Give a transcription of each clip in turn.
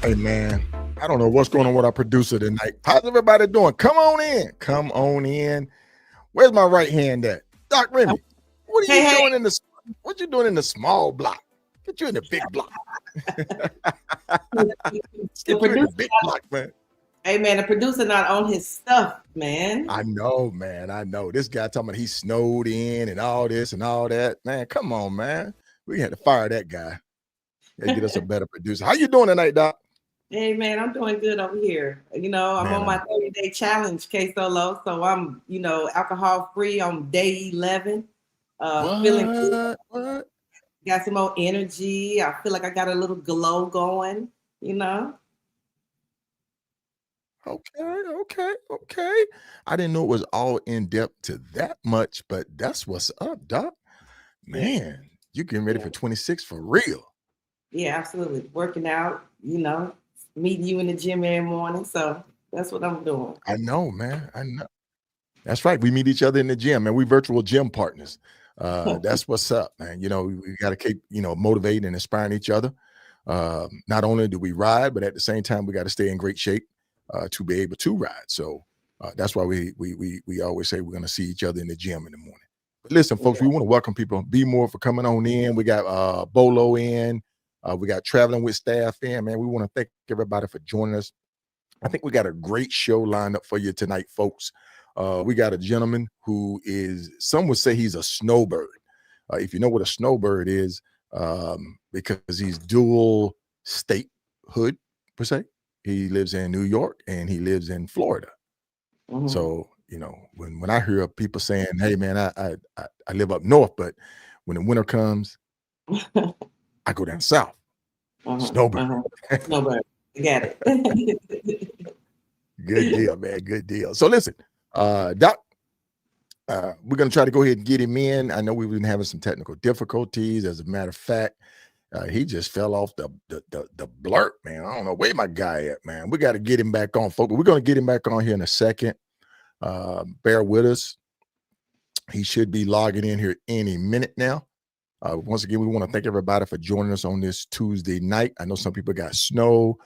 Hey man, I don't know what's going on with our producer tonight. How's everybody doing? Come on in. Come on in. Where's my right hand at? Doc Remy, what are you doing in the what you doing in the small block? Get you in the big block. Let's get you in the big block, man. Hey man, the producer not on his stuff, man. I know, man. I know. This guy talking about he snowed in and all this and all that. Man, come on, man. We had to fire that guy. Yeah, get us a better producer. How you doing tonight, Doc? Hey man, I'm doing good over here. You know, I'm on my 30-day challenge, K Solo. So I'm, alcohol free on day 11. Feeling good. What? Got some more energy. I feel like I got a little glow going, Okay. I didn't know it was all in depth to that much, but that's what's up, Doc. Man, you getting ready for 26 for real. Yeah, absolutely. Working out, meeting you in the gym every morning. So that's what I'm doing. I know, man. I know. That's right. We meet each other in the gym, man. We virtual gym partners. That's what's up, man. We got to keep, motivating and inspiring each other. Not only do we ride, but at the same time, we got to stay in great shape to be able to ride. So that's why we always say we're going to see each other in the gym in the morning. But listen, folks, we want to welcome people. Be more for coming on in. We got Bolo in. We got Traveling with Staff in, man. We want to thank everybody for joining us. I think we got a great show lined up for you tonight, folks. We got a gentleman who is, some would say he's a snowbird. If you know what a snowbird is, because he's dual statehood, per se. He lives in New York and he lives in Florida. Mm-hmm. So, when I hear people saying, hey, man, I live up north, but when the winter comes, I go down south. Snowbird. Snowbird. I got it. Good deal, man. Good deal. So listen, Doc, we're going to try to go ahead and get him in. I know we've been having some technical difficulties. As a matter of fact, he just fell off the blurb, man. I don't know where my guy at, man. We got to get him back on, folks. We're going to get him back on here in a second. Bear with us. He should be logging in here any minute now. Once again, we want to thank everybody for joining us on this Tuesday night. I know some people got snow.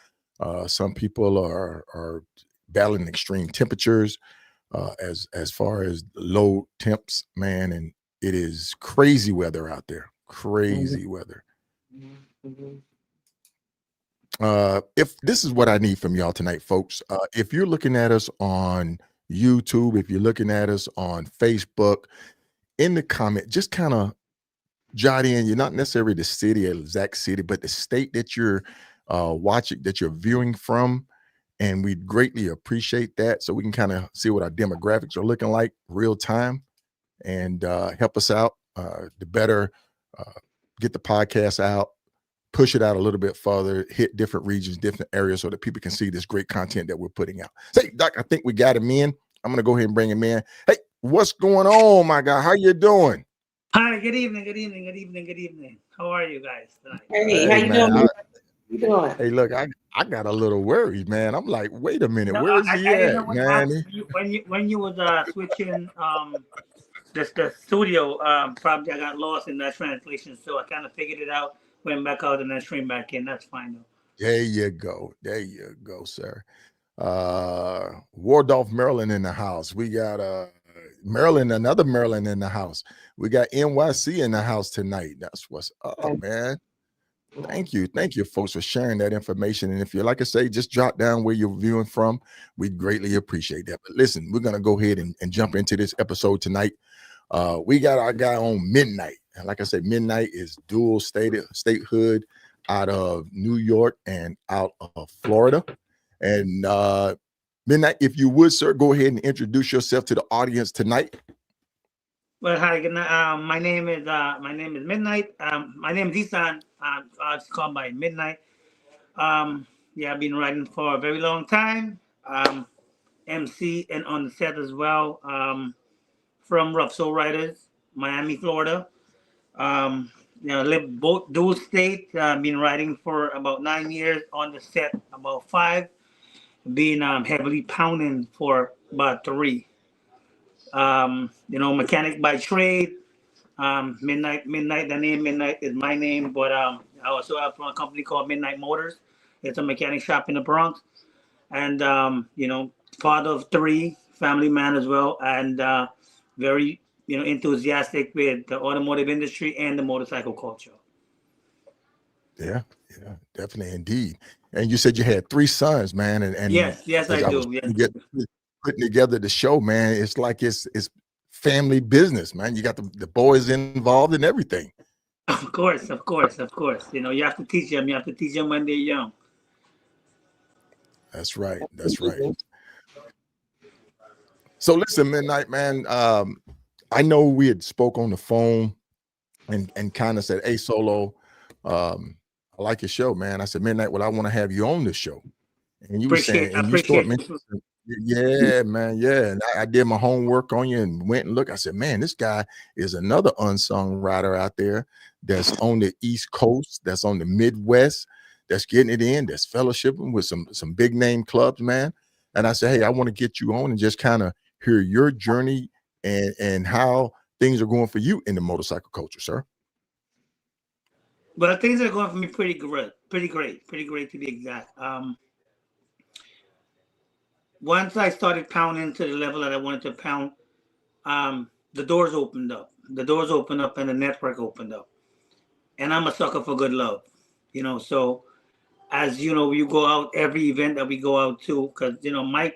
Some people are battling extreme temperatures as far as low temps, man. And it is crazy weather out there. Crazy weather. If this is what I need from y'all tonight, folks, if you're looking at us on YouTube, if you're looking at us on Facebook, in the comment, just kind of jot in, you're not necessarily the city, exact city, but the state that you're watching, that you're viewing from. And we'd greatly appreciate that. So we can kind of see what our demographics are looking like real time and help us out to better get the podcast out, push it out a little bit further, hit different regions, different areas so that people can see this great content that we're putting out. Say, Doc, I think we got him in. I'm going to go ahead and bring him in. Hey, what's going on, my guy? How you doing? Hi, good evening. How are you guys tonight? Hey, how you doing? How you doing? Hey, look, I got a little worried, man. I'm like, wait a minute, where is he at, man? When you was switching the studio, probably I got lost in that translation, so I kind of figured it out, went back out and then streamed back in. That's fine though. There you go, sir. Wardolph, Maryland in the house. We got Maryland, another Maryland in the house. We got NYC in the house tonight. That's what's up, man. Thank you, folks, for sharing that information. And if you like I say, just jot down where you're viewing from. We'd greatly appreciate that. But listen, we're gonna go ahead and jump into this episode tonight. We got our guy on Midnite, and like I said, Midnite is dual statehood out of New York and out of Florida. And Midnite, if you would, sir, go ahead and introduce yourself to the audience tonight. Well, hi, good night. My name is Midnite. My name is Isan. It's called by Midnite. I've been writing for a very long time. MC and on the set as well. From Rough Soul Ryderz, Miami, Florida. Live both dual states. Been writing for about 9 years, on the set about 5. Being heavily pounding for about 3. Mechanic by trade. Midnite. The name Midnite is my name, but I also have from a company called Midnite Motors. It's a mechanic shop in the Bronx, and father of 3, family man as well, and very enthusiastic with the automotive industry and the motorcycle culture. Yeah, definitely, indeed. And you said you had 3 sons, man, and yes, as I was do. Yes. putting together the show, man, it's like it's family business, man. You got the boys involved in everything. Of course. You have to teach them. You have to teach them when they're young. That's right. So listen, Midnite, man. I know we had spoke on the phone and kind of said, "Hey, Solo, I like your show, man." I said, "Midnite, well, I want to have you on this show." And you were saying, and you start mentioning, yeah, man, yeah. And I did my homework on you and went and looked. I said, man, this guy is another unsung rider out there that's on the East Coast, that's on the Midwest, that's getting it in, that's fellowshipping with some big name clubs, man. And I said, hey, I want to get you on and just kind of hear your journey and how things are going for you in the motorcycle culture, sir. Well, things are going for me pretty great to be exact. Once I started pounding to the level that I wanted to pound, the doors opened up. The doors opened up and the network opened up. And I'm a sucker for good love, So, as you know, you go out every event that we go out to, because my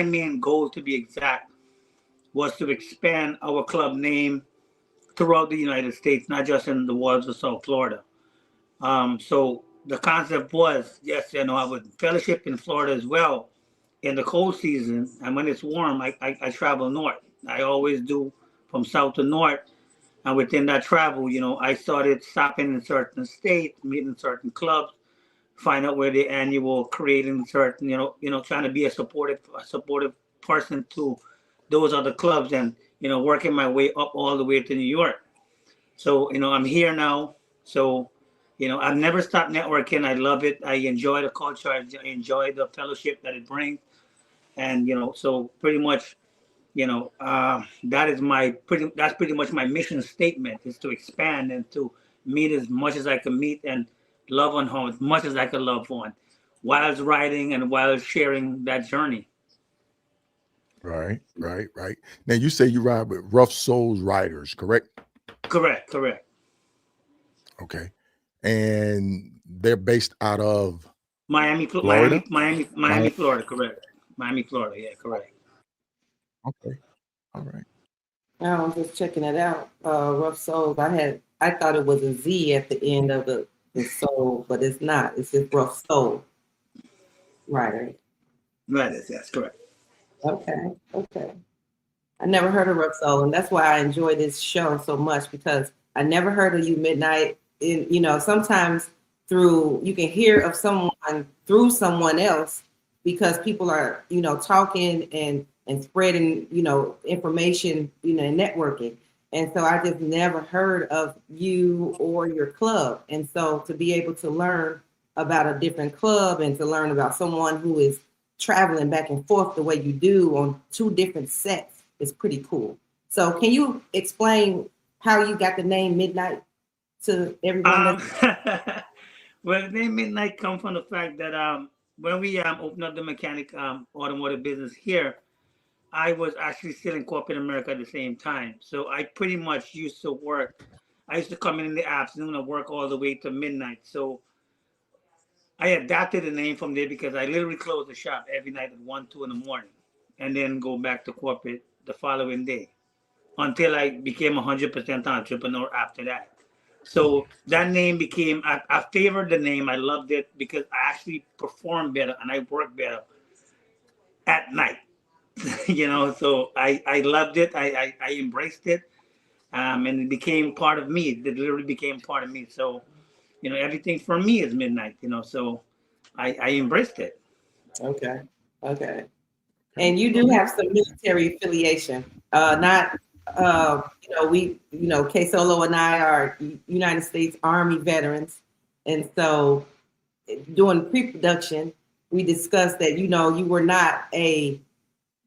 main goal, to be exact, was to expand our club name throughout the United States, not just in the walls of South Florida. So the concept was, yes, I would fellowship in Florida as well in the cold season, and when it's warm, I travel north. I always do from south to north, and within that travel, I started stopping in certain states, meeting certain clubs, find out where the annual, creating certain, trying to be a supportive person to those other clubs, and working my way up all the way to New York. So I'm here now. So I've never stopped networking. I love it. I enjoy the culture. I enjoy the fellowship that it brings. And so pretty much, that's pretty much my mission statement, is to expand and to meet as much as I can meet and love on home as much as I can love on, while riding and while sharing that journey. Right. Now you say you ride with Rough Soulz Ryderz, correct? Correct. Okay. And they're based out of Miami, Florida? Miami, Florida, correct. Miami, Florida, yeah, correct. Okay. All right. Now I'm just checking it out. Rough Soulz. I thought it was a Z at the end of the soul, but it's not. It's just Rough Soul. Right. Yes, correct. Okay. I never heard of Rough Soul, and that's why I enjoy this show so much, because I never heard of you, Midnite. Sometimes you can hear of someone through someone else, because people are, talking and spreading, information, and networking. And so I just never heard of you or your club. And so to be able to learn about a different club and to learn about someone who is traveling back and forth the way you do on 2 different sets is pretty cool. So can you explain how you got the name Midnite to everyone? Well, the name Midnite comes from the fact that when we opened up the mechanic automotive business here, I was actually still in corporate America at the same time. So I pretty much used to work. I used to come in the afternoon and work all the way to midnight. So I adapted the name from there, because I literally closed the shop every night at 1, 2 in the morning, and then go back to corporate the following day, until I became 100% entrepreneur after that. So that name became, I favored the name. I loved it because I actually performed better and I worked better at night. So I loved it. I embraced it. And it became part of me. It literally became part of me. So, everything for me is Midnite, so I embraced it. Okay. And you do have some military affiliation. Not, K Solo and I are United States Army veterans. And so during pre-production, we discussed that, you were not a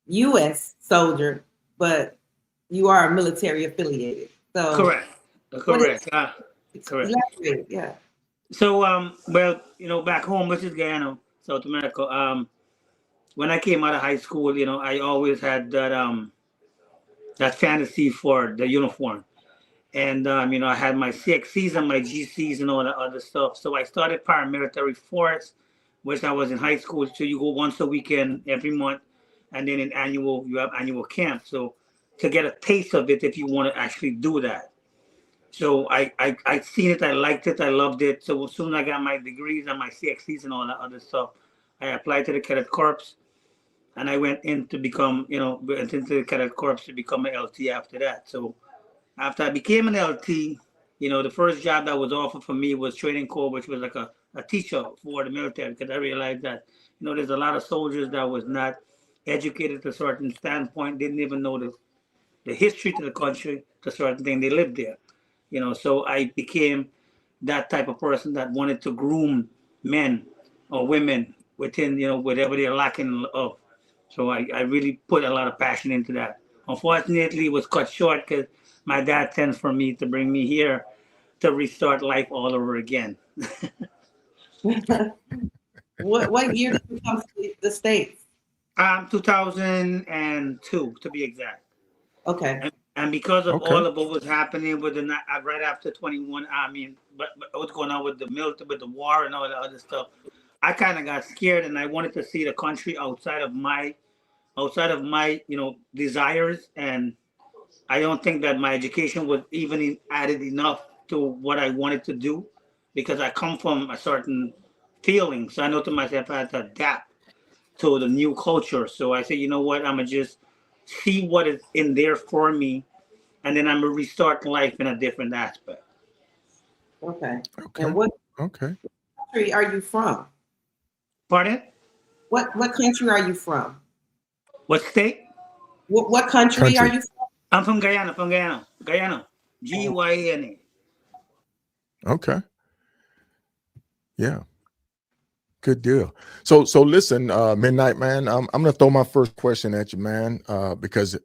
U.S. soldier, but you are military affiliated. So correct. Correct. Elaborate, yeah. So, well, back home, which is Guyana, South America. When I came out of high school, I always had that fantasy for the uniform. And I had my CXCs and my GCs and all that other stuff. So I started paramilitary force, which I was in high school. So you go once a weekend every month, and then you have annual camp. So to get a taste of it, if you want to actually do that. So I seen it, I liked it, I loved it. So as soon as I got my degrees and my CXCs and all that other stuff, I applied to the Cadet Corps, and I went in to become, went into the Cadet Corps to become an LT after that. So after I became an LT, the first job that was offered for me was training corps, which was like a teacher for the military, because I realized that, there's a lot of soldiers that was not educated to a certain standpoint, didn't even know the history to the country, to certain thing, they lived there. So I became that type of person that wanted to groom men or women within, whatever they're lacking of. So I really put a lot of passion into that. Unfortunately, it was cut short because my dad sends for me to bring me here to restart life all over again. What year did you come to the States? 2002 to be exact. Okay. And because of Okay. all of what was happening with right after 21, but what's going on with the military, with the war and all the other stuff, I kind of got scared, and I wanted to see the country outside of my desires. And I don't think that my education was even added enough to what I wanted to do, because I come from a certain feeling. So I know to myself I had to adapt to the new culture. So I said, you know what, I'm gonna just see what is in there for me, and then I'm gonna restart life in a different aspect. Okay. Okay. And what Okay. country are you from? Pardon? What country are you from? What state? What country are Country. you from? I'm from Guyana. Guyana. Guyana. Okay. Yeah. Good deal. So listen, Midnite Man, I'm gonna throw my first question at you, man, because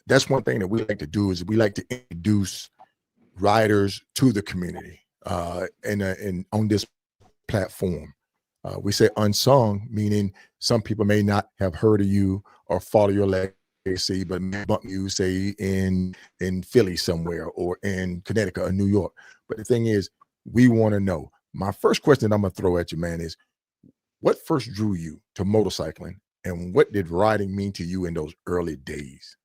that's one thing that we like to do is we like to introduce riders to the community and on this platform. We say unsung, meaning some people may not have heard of you or follow your legacy, but may bump you, say, in Philly somewhere or in Connecticut or New York. But the thing is, we want to know. My first question I'm going to throw at you, man, is what first drew you to motorcycling, and what did riding mean to you in those early days?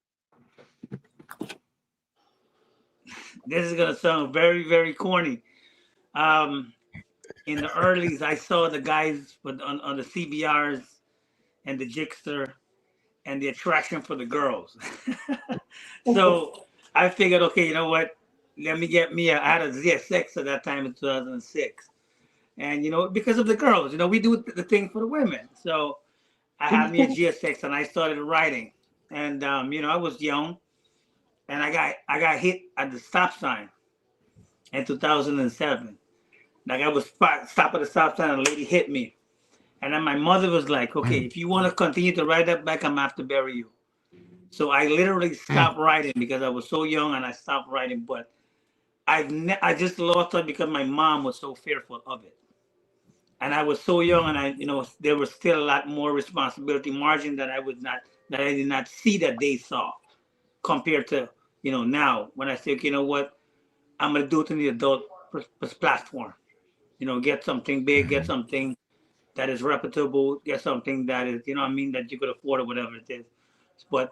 This is gonna sound very, very corny. In the earlys, I saw the guys on the CBRs and the Jigster and the attraction for the girls. So I figured, okay, you know what? Let me get me I had a ZSX at that time in 2006. And, because of the girls, we do the thing for the women. So I had me a GSX and I started riding. And, I was young, and I got hit at the stop sign in 2007. Like, I was stopped at the stop sign and a lady hit me. And then my mother was like, okay, if you want to continue to ride that bike, I'm going to have to bury you. So I literally stopped riding because I was so young, and I stopped riding. But I just lost it because my mom was so fearful of it. And I was so young, and there was still a lot more responsibility margin that I did not see that they saw, compared to, now when I say, okay, you know what, I'm going to do it in the adult platform. Get something big, get something that is reputable, get something that is, that you could afford or whatever it is. But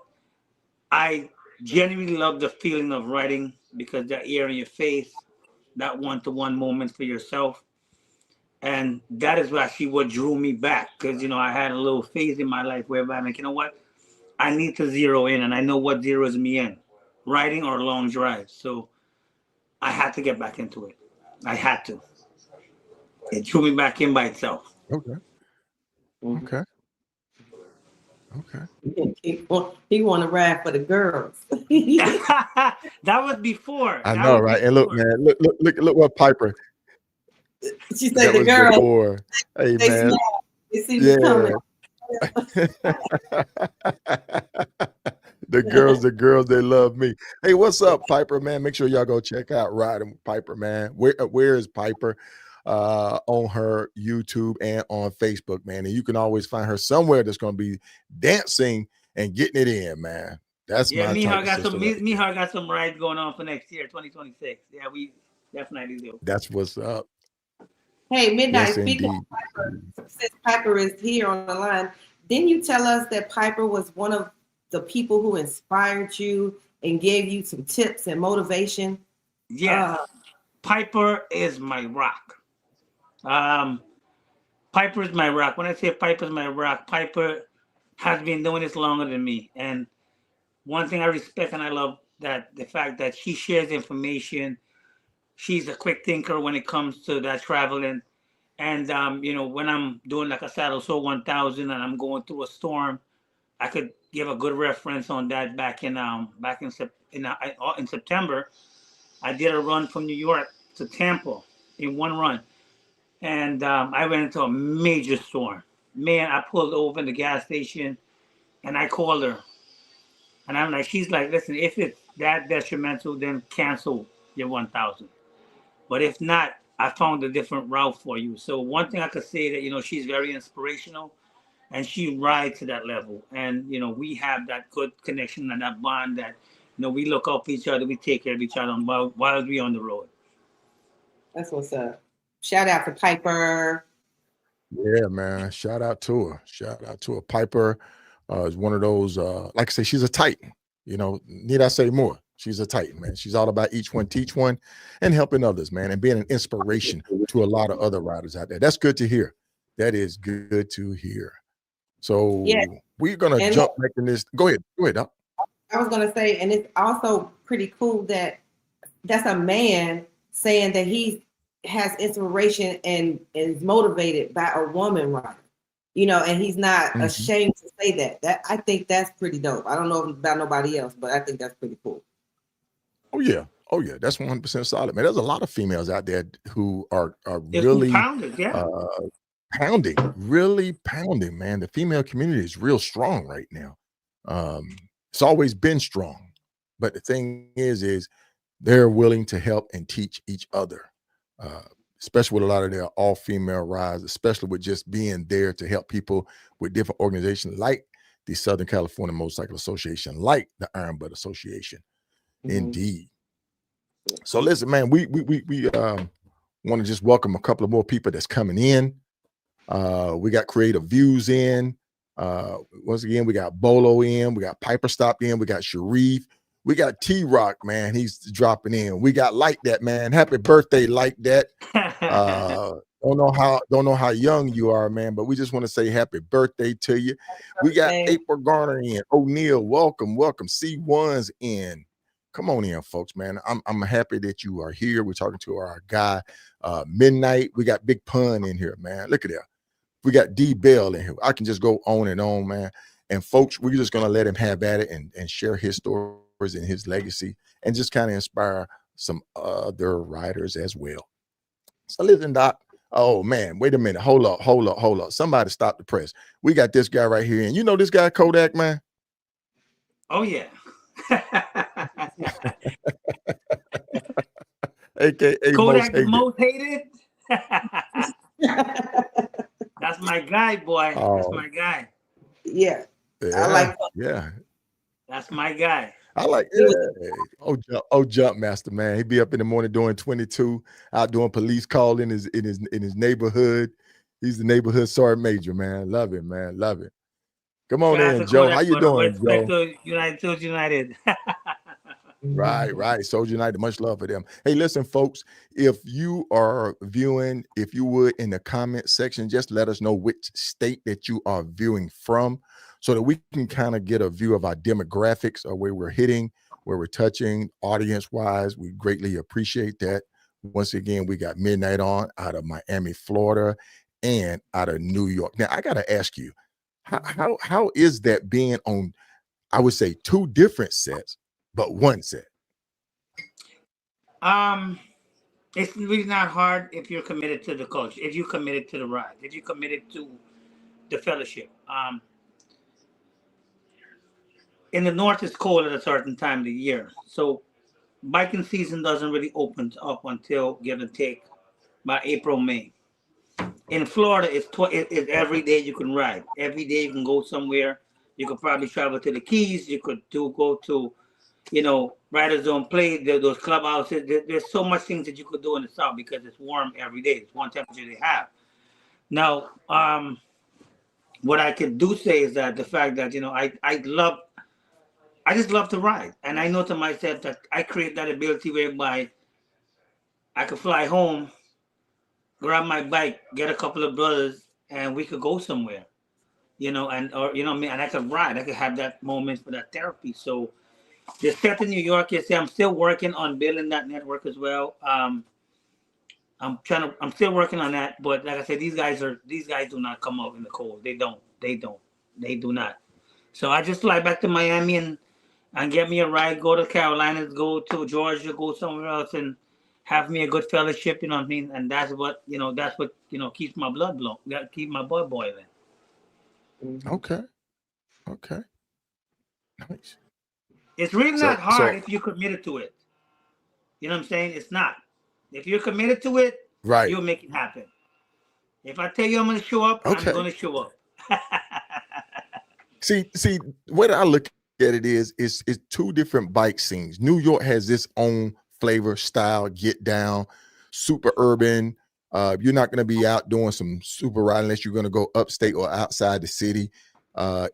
I genuinely love the feeling of writing, because that air in your face, that one-to-one moment for yourself. And that is actually what drew me back, because, I had a little phase in my life where I'm like, you know what, I need to zero in, and I know what zeroes me in, writing or long drives. So I had to get back into it. I had to. It drew me back in by itself. Okay. Okay. Okay. He want to ride for the girls. That was before. I know, right? And look, man, look what Piper. She said That the was girls. before. Hey, They man. smile. They see me coming. the girls, they love me. Hey, what's up, Piper, man? Make sure y'all go check out Riding with Piper, man. Where is Piper? On her YouTube and on Facebook, man. And you can always find her somewhere that's going to be dancing and getting it in, man. That's yeah, my me type and of got sister. some me and her got some rides going on for next year, 2026. Yeah, we definitely do. That's what's up. Hey, Midnight, Yes, speaking indeed. of Piper, since Piper is here on the line, didn't you tell us that Piper was one of the people who inspired you and gave you some tips and motivation? Yes. Piper is my rock. Piper is my rock. When I say Piper is my rock, Piper has been doing this longer than me. And one thing I respect and I love that the fact that she shares information. She's a quick thinker when it comes to that traveling. And you know, when I'm doing like a Saddle Soul 1000 and I'm going through a storm, I could give a good reference on that back in September. I did a run from New York to Tampa in one run. And I ran into a major storm. Man, I pulled over in the gas station and I called her. And I'm like, she's like, listen, if it's that detrimental, then cancel your 1000. But if not, I found a different route for you. So one thing I could say that, you know, she's very inspirational and she rides to that level. And, you know, we have that good connection and that bond that, you know, we look up each other, we take care of each other while we're on the road. That's what's up. Shout out to Piper. Yeah, man. Shout out to her. Shout out to her. Piper is one of those, like I say, she's a titan. You know, need I say more? She's a titan, man. She's all about each one, teach one, and helping others, man, and being an inspiration to a lot of other riders out there. That's good to hear. That is good to hear. So Yeah. we're gonna jump back in this. Go ahead. Doc. I was gonna say, and it's also pretty cool that that's a man saying that he has inspiration and is motivated by a woman rider. You know, and he's not ashamed to say that. That I think that's pretty dope. I don't know about nobody else, but I think that's pretty cool. Oh yeah, that's 100% solid, man. There's a lot of females out there who are really pounding, man. The female community is real strong right now. It's always been strong, but the thing is they're willing to help and teach each other, especially with a lot of their all-female rides, especially with just being there to help people with different organizations like the Southern California Motorcycle Association, like the Iron Butt Association. Indeed. So listen, man, we want to just welcome a couple of more people that's coming in. We got Creative Views in. Once again, we got Bolo in. We got Piper stopped in. We got Sharif. We got T-Rock, man. He's dropping in. We got Like That, man. Happy birthday, Like That. Don't know how young you are, man, but we just want to say happy birthday to you. We got April Garner in. O'Neill, welcome. C1's in. Come on in, folks, man. I'm happy that you are here. We're talking to our guy, Midnite. We got Big Pun in here, man. Look at that. We got D Bell in here. I can just go on and on, man. And folks, we're just gonna let him have at it and share his stories and his legacy and just kind of inspire some other riders as well. So listen, Doc. Oh man, wait a minute. Hold up. Somebody stop the press. We got this guy right here. And you know this guy, Kodak, man? Oh yeah. AKA Kodak the most hated. That's my guy, boy. That's my guy. Yeah. I like that. Yeah. That's my guy. I like it. Oh, jump master, man. He'd be up in the morning doing 22, out doing police call in his neighborhood. He's the neighborhood sergeant major, man. Love it, man. Love it. Come on in, Joe. How you doing, Joe? United. Right. Soldier United, much love for them. Hey, listen, folks, if you are viewing, if you would, in the comment section, just let us know which state that you are viewing from so that we can kind of get a view of our demographics or where we're hitting, where we're touching audience-wise. We greatly appreciate that. Once again, we got Midnite on out of Miami, Florida, and out of New York. Now, I got to ask you, how is that being on, I would say, two different sets, but one set? It's really not hard if you're committed to the culture, if you're committed to the ride, if you're committed to the fellowship. in the north it's cold at a certain time of the year. So biking season doesn't really open up until give and take by April, May. In Florida, it's every day you can ride. Every day you can go somewhere. You could probably travel to the Keys. You could go to, Ryderz don't play those clubhouses. There's so much things that you could do in the South because it's warm every day. It's one temperature they have. Now, what I could do say is that the fact that I just love to ride, and I know to myself that I create that ability whereby I could fly home, grab my bike, get a couple of brothers, and we could go somewhere, and I could ride. I could have that moment for that therapy. So the step in New York, I'm still working on building that network as well. I'm still working on that, but like I said, these guys do not come out in the cold. They do not. So I just fly back to Miami and get me a ride, go to Carolinas, go to Georgia, go somewhere else, and have me a good fellowship, you know what I mean? And that's what keeps my blood blowing, keep my blood boiling. Okay. Nice. It's really not hard if you're committed to it. You know what I'm saying? It's not. If you're committed to it, right, you'll make it happen. If I tell you I'm going to show up, I'm going to show up. See, what I look at it is two different bike scenes. New York has its own flavor, style, get down, super urban. You're not going to be out doing some super ride unless you're going to go upstate or outside the city.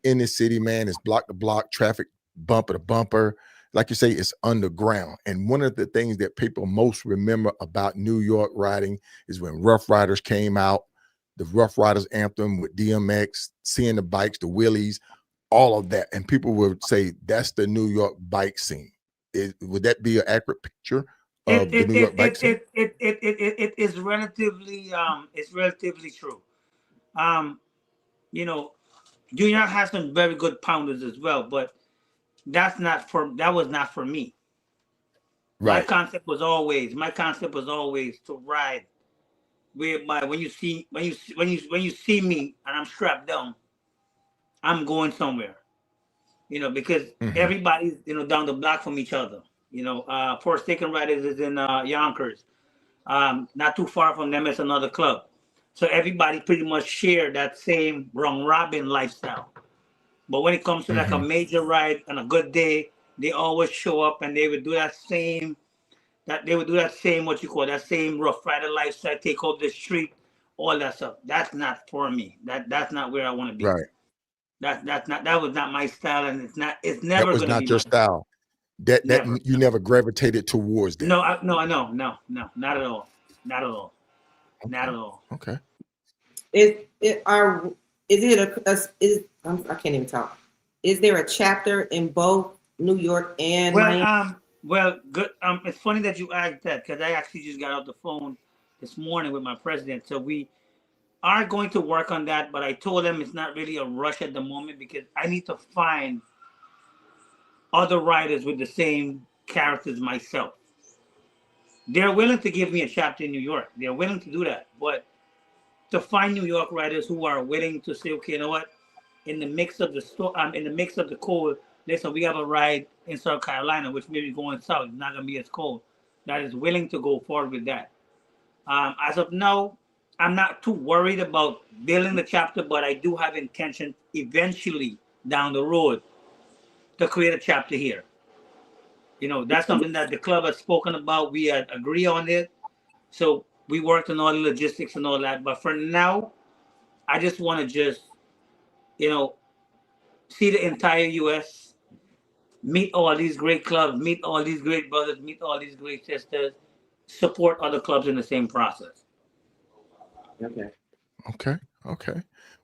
In the city, man, it's block to block, traffic bumper to bumper. Like you say, it's underground. And one of the things that people most remember about New York riding is when Rough Riders came out, the Rough Riders anthem with DMX, seeing the bikes, the wheelies, all of that. And people would say that's the New York bike scene. Would that be an accurate picture of the New York bike scene? It is relatively true. Junior has some very good pounders as well, but that was not for me. Right. My concept was always to ride whereby when you see me and I'm strapped down, I'm going somewhere. Because everybody's down the block from each other. Forsaken Ryderz is in Yonkers. Not too far from them is another club. So everybody pretty much share that same round robin lifestyle. But when it comes to like a major ride and a good day, they always show up and they would do that same what you call that same Rough Rider lifestyle, take over the street, all that stuff. That's not for me. That's not where I want to be. Right. That was not my style, and it's never going to be. That was not your style. That you never gravitated towards that. No, not at all. Not at all. Okay. Not at all. Okay. I can't even talk. Is there a chapter in both New York and Miami? Well, good. It's funny that you asked that because I actually just got off the phone this morning with my president. So we are going to work on that, but I told him it's not really a rush at the moment because I need to find other writers with the same characters myself. They're willing to give me a chapter in New York. They're willing to do that, but to find New York writers who are willing to say, okay, you know what? In the mix of the cold, listen, we have a ride in South Carolina, which may be going south. It's not going to be as cold. That is willing to go forward with that. As of now, I'm not too worried about building the chapter, but I do have intention eventually down the road to create a chapter here. That's something that the club has spoken about. We had agree on it. So we worked on all the logistics and all that. But for now, I just want to see the entire U.S., meet all these great clubs, meet all these great brothers, meet all these great sisters, support other clubs in the same process. Okay.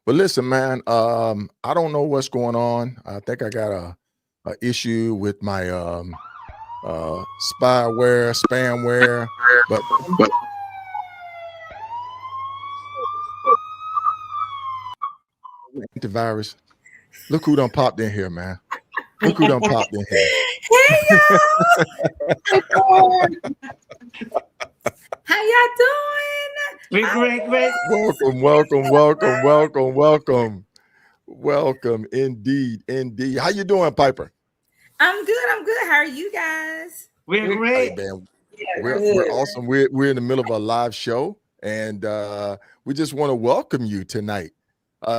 Well, listen, man, I don't know what's going on. I think I got a issue with my spamware, but antivirus. Look who done popped in here, man. Look who done popped in here. Hey, y'all. How y'all doing? Great. Welcome. Indeed. How you doing, Piper? I'm good. I'm good. How are you guys? We're We're great. Hey, man, yeah, we're good. awesome. We're in the middle of a live show, and we just want to welcome you tonight.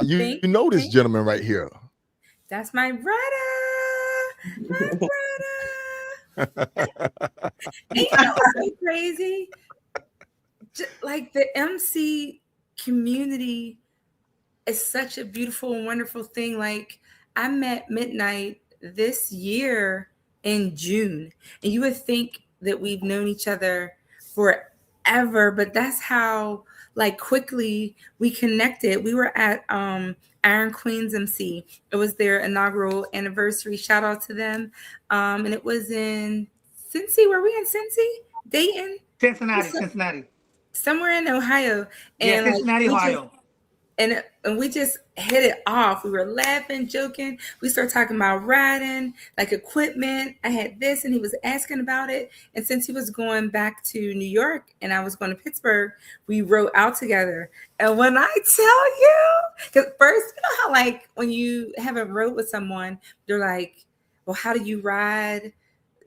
You Thank know this you. gentleman right here. That's my brother. My brother. And you know what's so crazy? Like the MC community is such a beautiful and wonderful thing. Like I met Midnite this year in June, and you would think that we've known each other forever, but that's how like quickly we connected. We were at Iron Queens MC. It was their inaugural anniversary. Shout out to them. And it was in Cincy. Were we in Cincy? Dayton? Cincinnati. Somewhere in Ohio. Yeah, And like Cincinnati, Ohio. and we just hit it off. We were laughing, joking. We started talking about riding, like equipment. I had this, and he was asking about it. And since he was going back to New York and I was going to Pittsburgh, we rode out together. And when I tell you, because first, you know how like when you haven't rode with someone, they're like, well, how do you ride?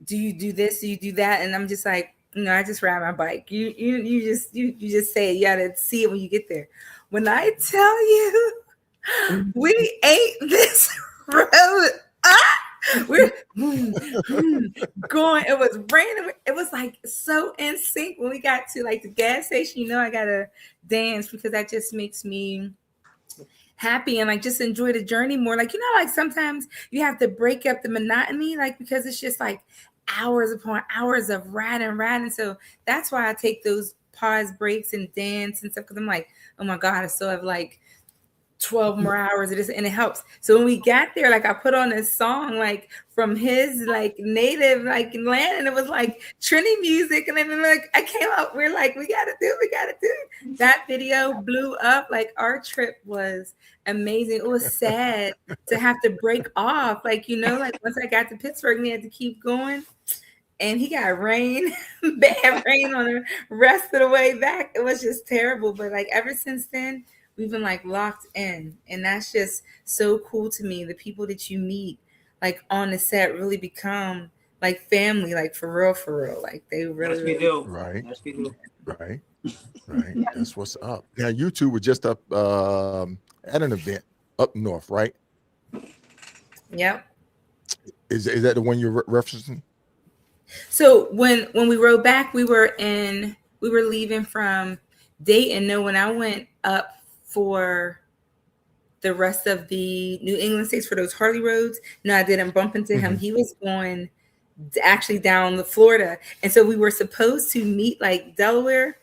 Do you do this? Do you do that? And I'm just like, no, I just ride my bike. You just say it. You gotta see it when you get there. When I tell you, we ate this road up. We're going. It was raining. It was like so in sync when we got to like the gas station. You know, I gotta dance because that just makes me happy and like just enjoy the journey more. Like, you know, like sometimes you have to break up the monotony, like because it's just like hours upon hours of riding. So that's why I take those pause breaks and dance and stuff, because I'm like, oh my God, I still have like 12 more hours of this, and it helps. So when we got there, like I put on this song like from his like native like land, and it was like Trini music, and then like I came out, we're like, we gotta do it. That video blew up. Like our trip was amazing. It was sad to have to break off, like, you know, like once I got to Pittsburgh, we had to keep going. And he got rain, bad rain on the rest of the way back. It was just terrible. But like ever since then, we've been like locked in. And that's just so cool to me. The people that you meet like on the set really become like family, like for real. Like they really, Yes, we do. Right. Yes, we do. Right. That's what's up. Now you two were just up at an event up north, right? Yep. Is that the one you're referencing? So when we rode back, we were leaving from Dayton. No, when I went up for the rest of the New England states for those Harley roads, no, I didn't bump into him. He was going actually down to Florida. And so we were supposed to meet like Delaware.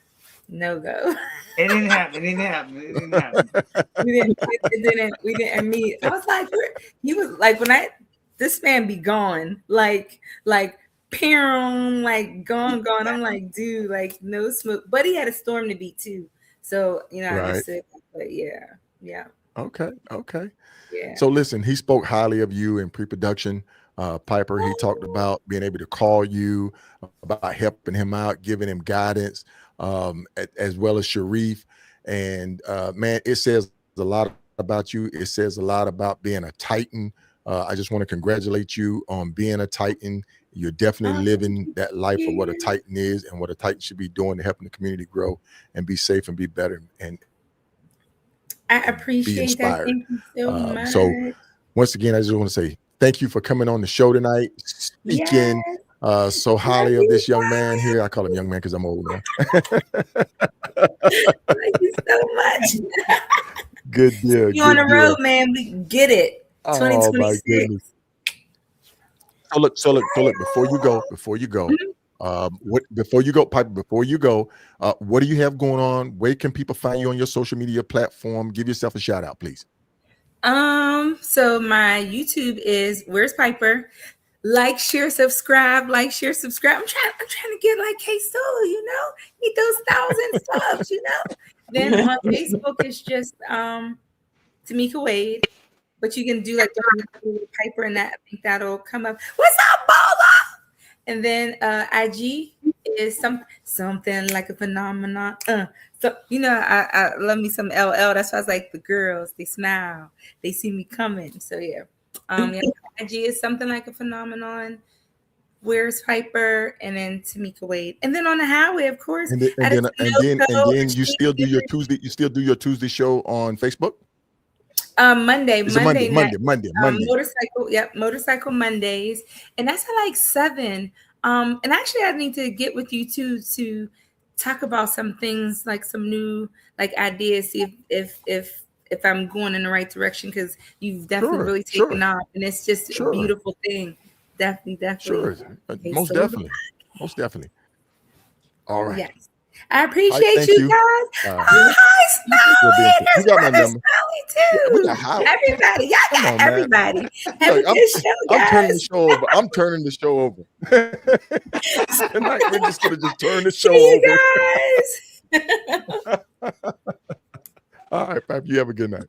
No go. It didn't happen. We didn't meet. I was like, he was like, this man be gone. Like Perum, like gone. I'm like, dude, like no smoke. But he had a storm to beat too. So, you know, I just said, but yeah. Okay. Yeah. So listen, he spoke highly of you in pre-production. Piper, he talked about being able to call you, about helping him out, giving him guidance, as well as Sharif. And man, it says a lot about you. It says a lot about being a Titan. I just want to congratulate you on being a Titan. You're definitely living that life of what a Titan is and what a Titan should be doing to helping the community grow and be safe and be better and I appreciate be inspired. that. Thank you so much. So once again, I just want to say thank you for coming on the show tonight, speaking so highly of this young man here. I call him young man because I'm old now. Thank you so much. Good deal. You on the road, man. We get it. 2026. My goodness. So look, before you go, Piper, before you go, what do you have going on? Where can people find you on your social media platform? Give yourself a shout out, please. So my YouTube is Where's Piper? Like, share, subscribe. I'm trying to get like K-Soul, you know, need those 1,000 subs, you know. Then on Facebook it's just Tamika Wade. But you can do like Piper, and that I think that'll come up. What's up, Bola? And then IG is something like a phenomenon. So you know, I love me some LL. That's why I was like, the girls, they smile, they see me coming. So yeah. IG is Something Like a Phenomenon. Where's Piper, and then Tamika Wade, and then on the highway, of course. And then you still do your Tuesday. You still do your Tuesday show on Facebook. Monday Monday. Motorcycle, Motorcycle Mondays, and that's at like 7. And actually, I need to get with you too to talk about some things, like some new like ideas. See if I'm going in the right direction, because you've definitely really taken off, and it's just a beautiful thing. Definitely. Sure. Okay, Most definitely. All right. Yes. I appreciate you guys. Hi, Smelly. You got my number. Too. Everybody. Y'all got everybody. Have a good show, guys. I'm turning the show over. Tonight, we're just going to just turn the show over. Guys. All right, Pap, you have a good night.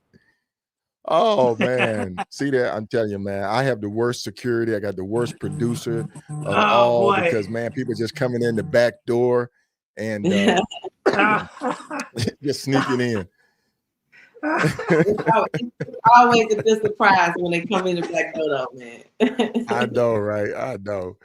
Oh man, see that? I'm telling you, man. I have the worst security. I got the worst producer of all because man, people just coming in the back door and just sneaking in. It's always a good surprise when they come in the back door, though, man. I know, right? I know.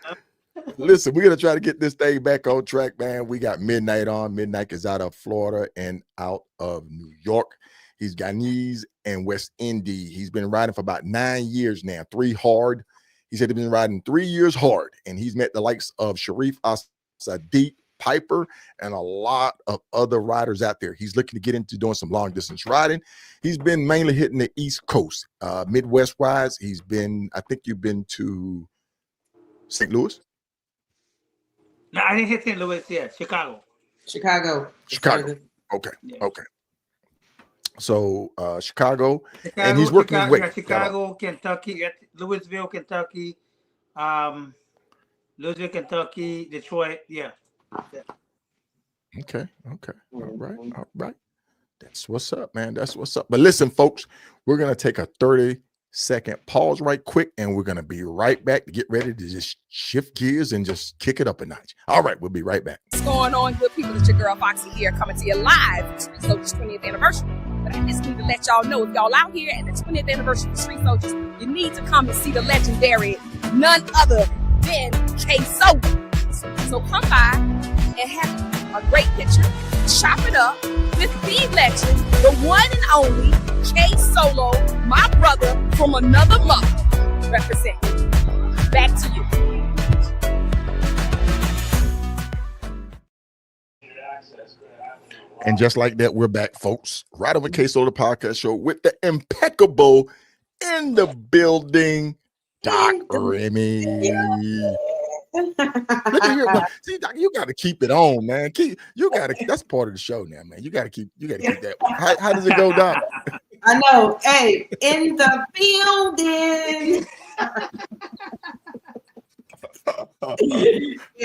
Listen, we're gonna try to get this thing back on track, man. We got Midnite on. Midnite is out of Florida and out of New York. He's Guyanese and West Indian. He's been riding for about 9 years now, 3 hard. He said he's been riding 3 years hard, and he's met the likes of Sharif Sadiq, Piper, and a lot of other riders out there. He's looking to get into doing some long distance riding. He's been mainly hitting the East Coast, Midwest wise. He's been, I think you've been to St. Louis. No, I didn't hit St. Louis yet. Chicago. Okay. Yeah. Okay. So Chicago, and he's working with Chicago, Kentucky, Louisville, Kentucky, Detroit. Yeah. Okay. All right. That's what's up, man. That's what's up. But listen, folks, we're gonna take a 30-second pause right quick, and we're gonna be right back to get ready to just shift gears and just kick it up a notch. All right, we'll be right back. What's going on, good people? It's your girl Foxy here, coming to you live for Street Soldiers 20th anniversary. But I just need to let y'all know, if y'all out here at the 20th anniversary of Street Soldiers, you need to come and see the legendary, none other than K-Soulz. So come by and have a great picture, chop it up with the legend, the one and only K-Solo, my brother from another mother, representing. Back to you. And just like that, we're back, folks. Right over K-Solo podcast show with the impeccable in the building, Doc Remy. Look at here. See, Doc, you got to keep it on, man. That's part of the show now, man. You got to keep that. How does it go, Doc? I know. Hey, in the building.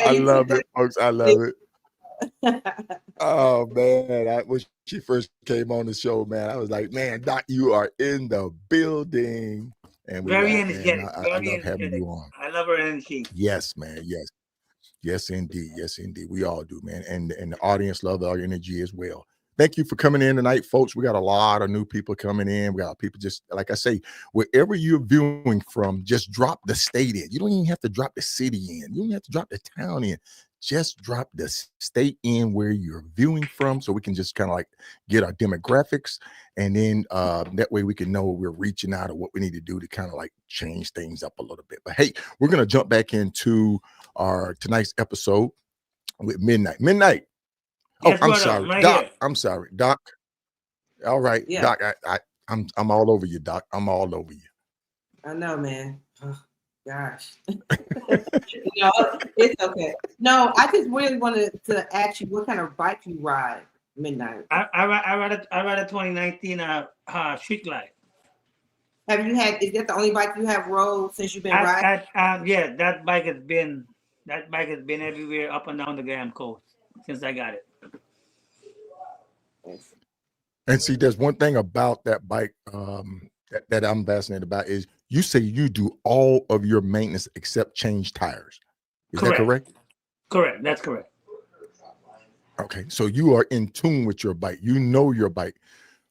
I love it, folks. I love it. Oh man, when she first came on the show, man, I was like, man, Doc, you are in the building. And very energetic. I love having you on. I love her energy. Yes, man. Yes, indeed. We all do, man. And the audience love our energy as well. Thank you for coming in tonight, folks. We got a lot of new people coming in. We got people, just like I say, wherever you're viewing from, just drop the state in. You don't even have to drop the city in. You don't even have to drop the town in. Just drop the state in where you're viewing from, so we can just kind of like get our demographics, and then that way we can know we're reaching out or what we need to do to kind of like change things up a little bit. But hey, we're gonna jump back into our tonight's episode with Midnite. Midnite. Oh, I'm sorry, right Doc. Here. I'm sorry, Doc. All right, yeah. Doc. I'm all over you, Doc. I'm all over you. I know, man. Oh, gosh. It's okay. No, I just really wanted to ask you what kind of bike you ride, Midnite. I ride a 2019 Street Glide. Have you had? Is that the only bike you have rode since you've been riding? Yeah, that bike has been everywhere up and down the Grand Coast since I got it. And see, there's one thing about that bike that I'm fascinated about is you say you do all of your maintenance except change tires. Is that correct? Correct. That's correct. Okay. So you are in tune with your bike. You know your bike.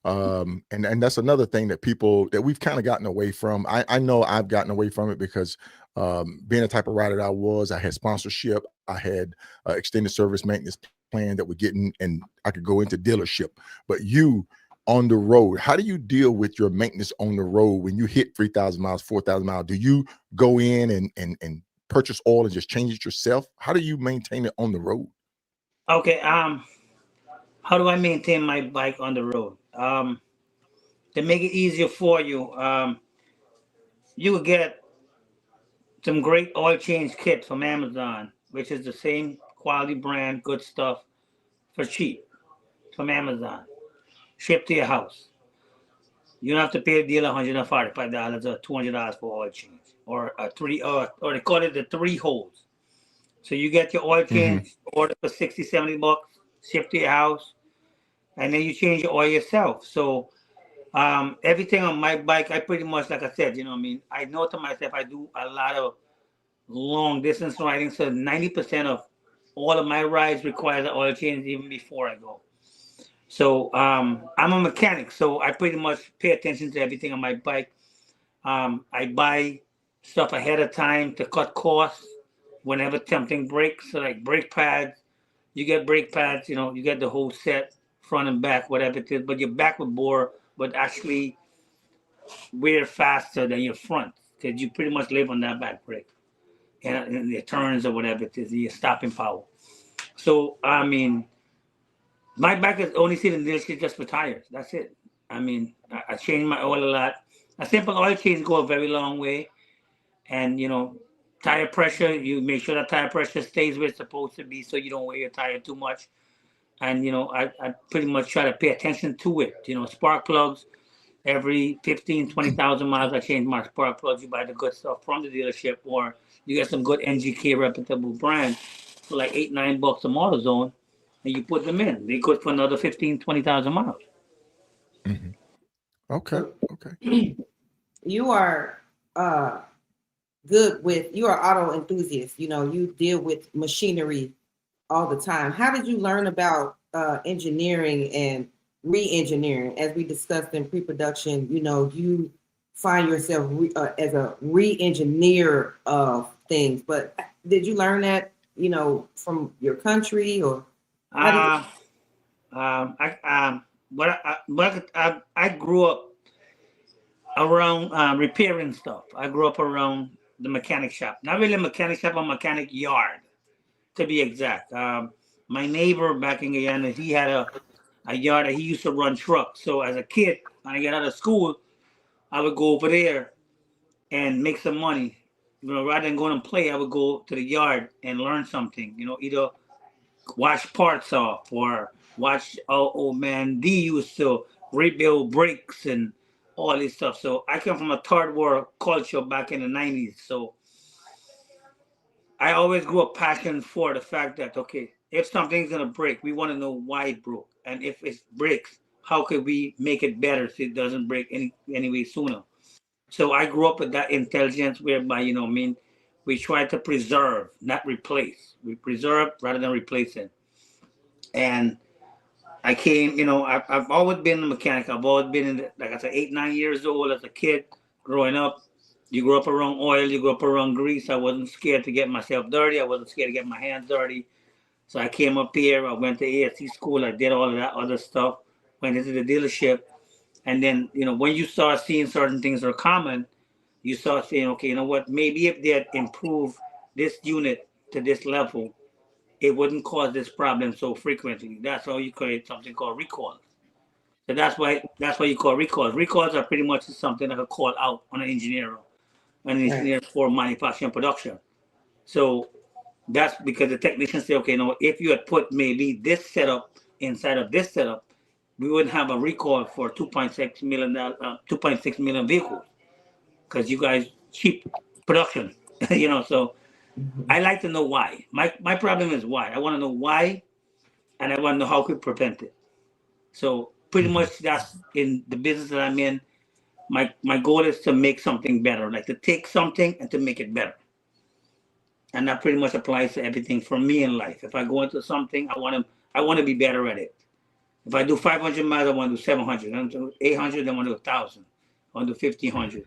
And that's another thing that we've kind of gotten away from. I know I've gotten away from it because being the type of rider that I was, I had sponsorship, I had extended service maintenance plan that we're getting, and I could go into dealership. But you on the road, how do you deal with your maintenance on the road when you hit 3,000 miles, 4,000 miles? Do you go in and purchase oil and just change it yourself? How do you maintain it on the road? Okay. How do I maintain my bike on the road? To make it easier for you, you will get some great oil change kits from Amazon, which is the same quality brand, good stuff for cheap from Amazon. Shipped to your house. You don't have to pay a dealer $145 or $200 for oil change, or or they call it the 3 holes. So you get your oil change, order for $60, $70, shipped to your house, and then you change your oil yourself. So everything on my bike, I pretty much, like I said, I know to myself, I do a lot of long distance riding. So 90% of all of my rides require the oil change even before I go. So I'm a mechanic, so I pretty much pay attention to everything on my bike. I buy stuff ahead of time to cut costs whenever something breaks. So like brake pads, you get brake pads, you get the whole set, front and back, whatever it is, but your back would bore, but actually wear faster than your front, because you pretty much live on that back brake and the turns or whatever it is, your stopping power. So, my bike is only sitting there just for tires. That's it. I change my oil a lot. A simple oil change go a very long way. And, tire pressure, you make sure that tire pressure stays where it's supposed to be so you don't wear your tire too much. And, I pretty much try to pay attention to it. Spark plugs, every 15, 20,000 miles, I change my spark plugs. You buy the good stuff from the dealership, or you get some good NGK reputable brand for like $8, $9 a AutoZone, and you put them in. They good for another 15, 20,000 miles. Mm-hmm. Okay. You are you are auto enthusiast. You deal with machinery all the time. How did you learn about engineering and re-engineering? As we discussed in pre-production, you find yourself as a re-engineer of things. But did you learn that, from your country, or? I grew up around repairing stuff. I grew up around the mechanic shop. Not really a mechanic shop, a mechanic yard, to be exact. My neighbor back in Guyana, he had a yard that he used to run trucks. So as a kid, when I get out of school, I would go over there and make some money. Rather than going and play, I would go to the yard and learn something. Either wash parts off or watch old man D used to rebuild brakes and all this stuff. So I come from a third world culture back in the 90s. So I always grew up passionate for the fact that, okay, if something's going to break, we want to know why it broke. And if it breaks, how could we make it better so it doesn't break any way sooner? So I grew up with that intelligence whereby, we try to preserve, not replace. We preserve rather than replacing. And I came, I've always been a mechanic. I've always been like I said, 8, 9 years old as a kid growing up. You grew up around oil, you grew up around grease. I wasn't scared to get myself dirty. I wasn't scared to get my hands dirty. So I came up here. I went to ASC school. I did all of that other stuff. Went into the dealership. And then, when you start seeing certain things are common, you start saying, okay, you know what? Maybe if they had improved this unit to this level, it wouldn't cause this problem so frequently. That's how you create something called recalls. So that's why you call recalls. Recalls are pretty much something like a call out on an engineer for manufacturing production. So that's because the technicians say, okay, if you had put maybe this setup inside of this setup, we wouldn't have a recall for 2.6 million vehicles, because you guys cheap production, So I like to know why. My problem is why. I want to know why, and I want to know how we prevent it. So pretty much that's in the business that I'm in. My goal is to make something better, like to take something and to make it better. And that pretty much applies to everything for me in life. If I go into something, I want to be better at it. If I do 500 miles, I want to do 700. I want to do 800. I want to do 1,000. I want to do 1,500.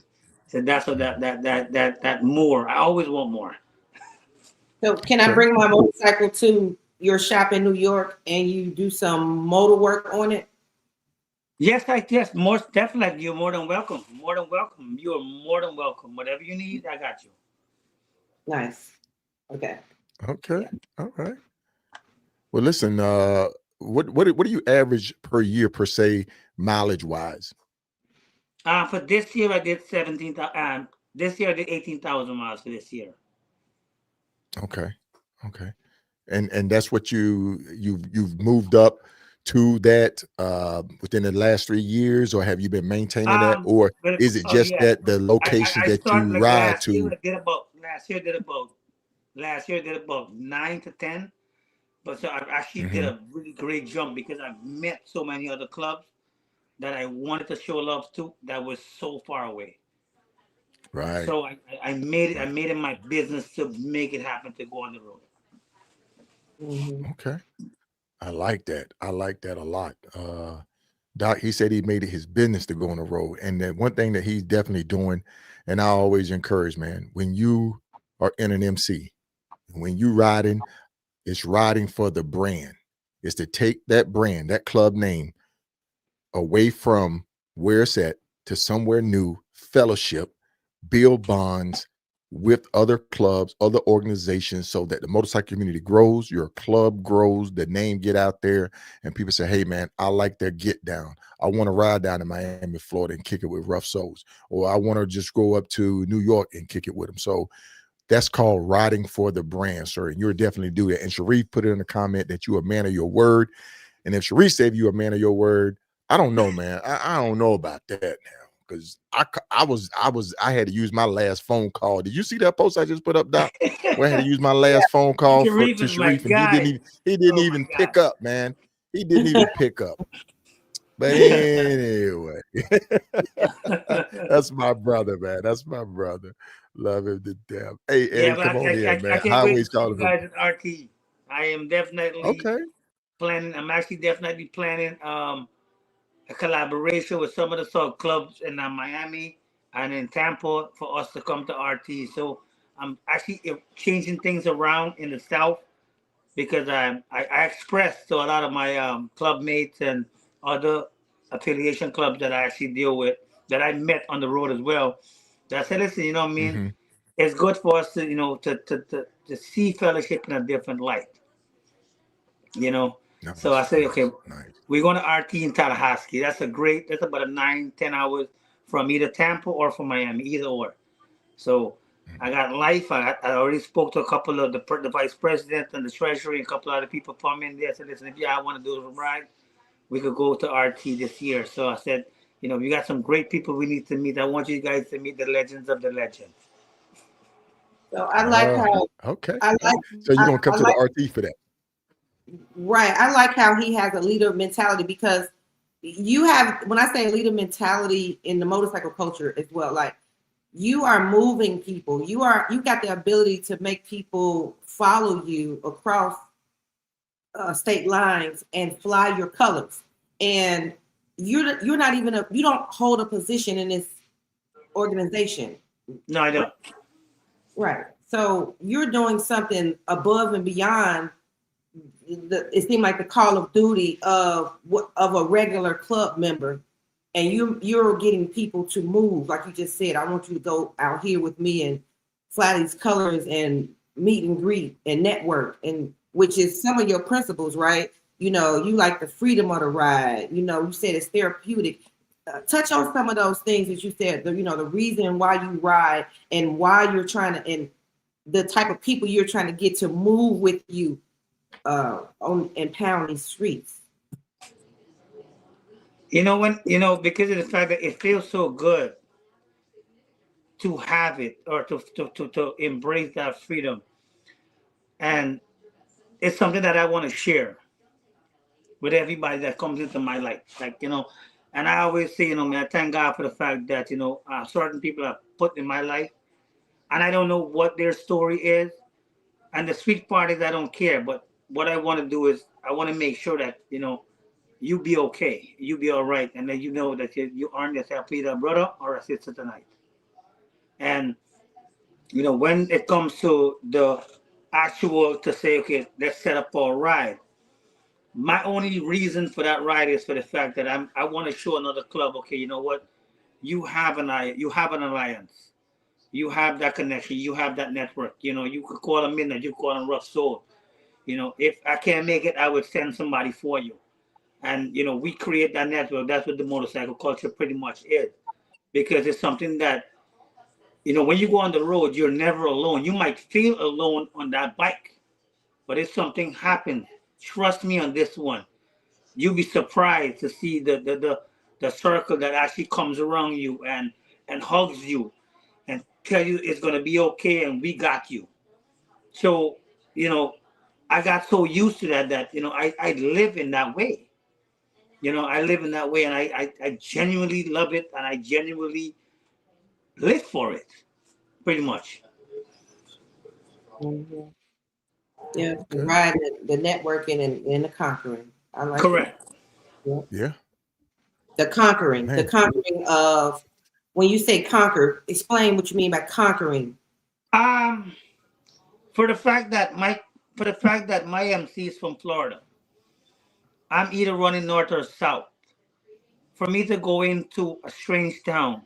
So that's what that more. I always want more. So can I bring my motorcycle to your shop in New York and you do some motor work on it? Yes, yes, most definitely. You're more than welcome. More than welcome. You are more than welcome. Whatever you need, I got you. Nice. Okay. Okay. All right. Well, listen, what do you average per year per se, mileage wise? For this year I did 17,000. This year I did 18,000 miles for this year. Okay. Okay. And that's what you've moved up to that within the last 3 years, or have you been maintaining that, or is it just that the location that you ride to? Last year did about 9 to 10, but so I actually did a really great jump because I met so many other clubs that I wanted to show love to that was so far away. Right. So I made it my business to make it happen, to go on the road. Okay. I like that. I like that a lot. Doc, he said he made it his business to go on the road. And then one thing that he's definitely doing, and I always encourage, man, when you are in an MC, when you riding, it's riding for the brand. It's to take that brand, that club name, away from where it's at to somewhere new, fellowship, build bonds with other clubs, other organizations, so that the motorcycle community grows, your club grows, the name get out there, and people say, hey man, I like their get down. I want to ride down to Miami, Florida and kick it with Rough Soulz, or I want to just go up to New York and kick it with them. So that's called riding for the brand, sir. And you're definitely do that. And Sharif put it in a comment that you're a man of your word. And if Sharif said you're a man of your word, I don't know, man. I don't know about that now. Because I had to use my last phone call. Did you see that post I just put up, Doc? Where I had to use my last phone call to Sharif, and he didn't even pick up, man. He didn't even pick up. But anyway, that's my brother, man. That's my brother. Love him to death. Hey, Eddie, come on here, man. Highways calling you guys at RT. I am definitely planning. I'm actually definitely planning a collaboration with some of the sub clubs in Miami and in Tampa for us to come to RT. So I'm actually changing things around in the South because I expressed to a lot of my club mates and other affiliation clubs that I actually deal with, that I met on the road as well, that I said, listen, you know what I mean? It's good for us to, you know, to see fellowship in a different light, you know? Nice. So I say, okay, we're going to RT in Tallahassee. That's about a 9-10 hours from either Tampa or from Miami, either or. So I got life. I already spoke to a couple of the vice president and the treasury, and a couple of other people come in there. I said, listen, if I want to do a ride, we could go to RT this year. So I said, you know, we got some great people we need to meet. I want you guys to meet the legends of the legends. So I like how. Okay. So you're going to come to the RT for that. Right. I like how he has a leader mentality, because you have, when I say leader mentality in the motorcycle culture as well, like you are moving people. You got the ability to make people follow you across state lines and fly your colors. And you're not even you don't hold a position in this organization. No, I don't. Right. So you're doing something above and beyond it seemed like the call of duty of a regular club member, and you're getting people to move, like you just said. I want you to go out here with me and fly these colors and meet and greet and network, and which is some of your principles, right? You know, you like the freedom of the ride. You know, you said it's therapeutic. Touch on some of those things that you said. The reason why you ride and why you're trying to, and the type of people you're trying to get to move with you and pound these streets. Because of the fact that it feels so good to have it, or to embrace that freedom, and it's something that I want to share with everybody that comes into my life. And I always say, man, I thank God for the fact that certain people are put in my life, and I don't know what their story is. And the sweet part is I don't care, but what I want to do is I want to make sure that you be okay. You be all right. And then you know that you earn yourself either a brother or a sister tonight. And, when it comes to the actual to say, okay, let's set up for a ride. My only reason for that ride is for the fact that I want to show another club, okay, you know what? You have an alliance. You have that connection. You have that network. You could call them Midnite. You call them Rough Soul. If I can't make it, I would send somebody for you. And, we create that network. That's what the motorcycle culture pretty much is. Because it's something that, when you go on the road, you're never alone. You might feel alone on that bike. But if something happens, trust me on this one. You'll be surprised to see the circle that actually comes around you and hugs you and tell you it's going to be okay and we got you. So, I got so used to that, I live in that way. I live in that way, and I genuinely love it, and I genuinely live for it, pretty much. Mm-hmm. Yeah, the ride, the networking, and the conquering. I like Correct. That. Yeah. The conquering, Man. the conquering of, when you say conquer, explain what you mean by conquering. For the fact that my MC is from Florida, I'm either running north or south. For me to go into a strange town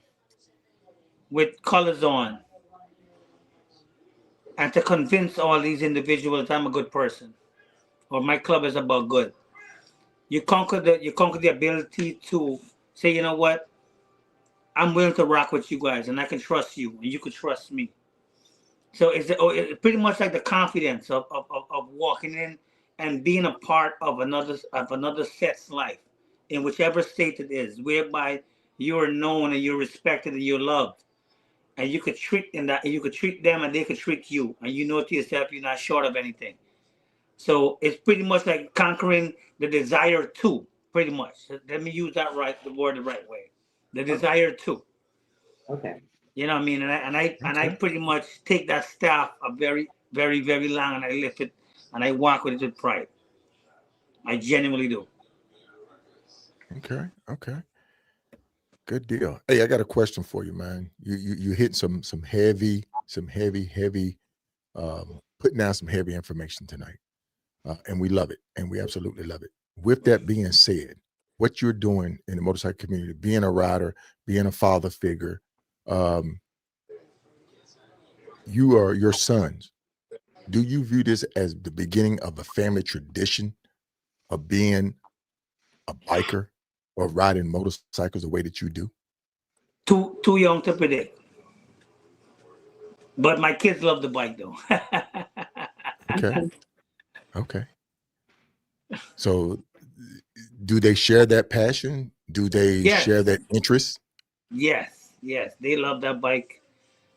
with colors on and to convince all these individuals I'm a good person or my club is about good, you conquer the ability to say, you know what, I'm willing to rock with you guys and I can trust you and you can trust me. So it's pretty much like the confidence of walking in and being a part of another set's life in whichever state it is, whereby you're known and you're respected and you're loved, and you could treat them and they could treat you, and you know to yourself you're not short of anything. So it's pretty much like conquering the desire to, pretty much. Let me use the word the right way. The desire to. Okay. You know what I mean? And I pretty much take that staff a very, very, very long, and I lift it and I walk with it with pride. I genuinely do. Okay. Good deal. Hey, I got a question for you, man. You hit some heavy, putting down some heavy information tonight. And we love it. And we absolutely love it. With that being said, what you're doing in the motorcycle community, being a rider, being a father figure, you are your sons. Do you view this as the beginning of a family tradition of being a biker or riding motorcycles the way that you do? Too young to predict. But my kids love the bike though. Okay. So do they share that passion? Do they share that interest? Yes. They love that bike.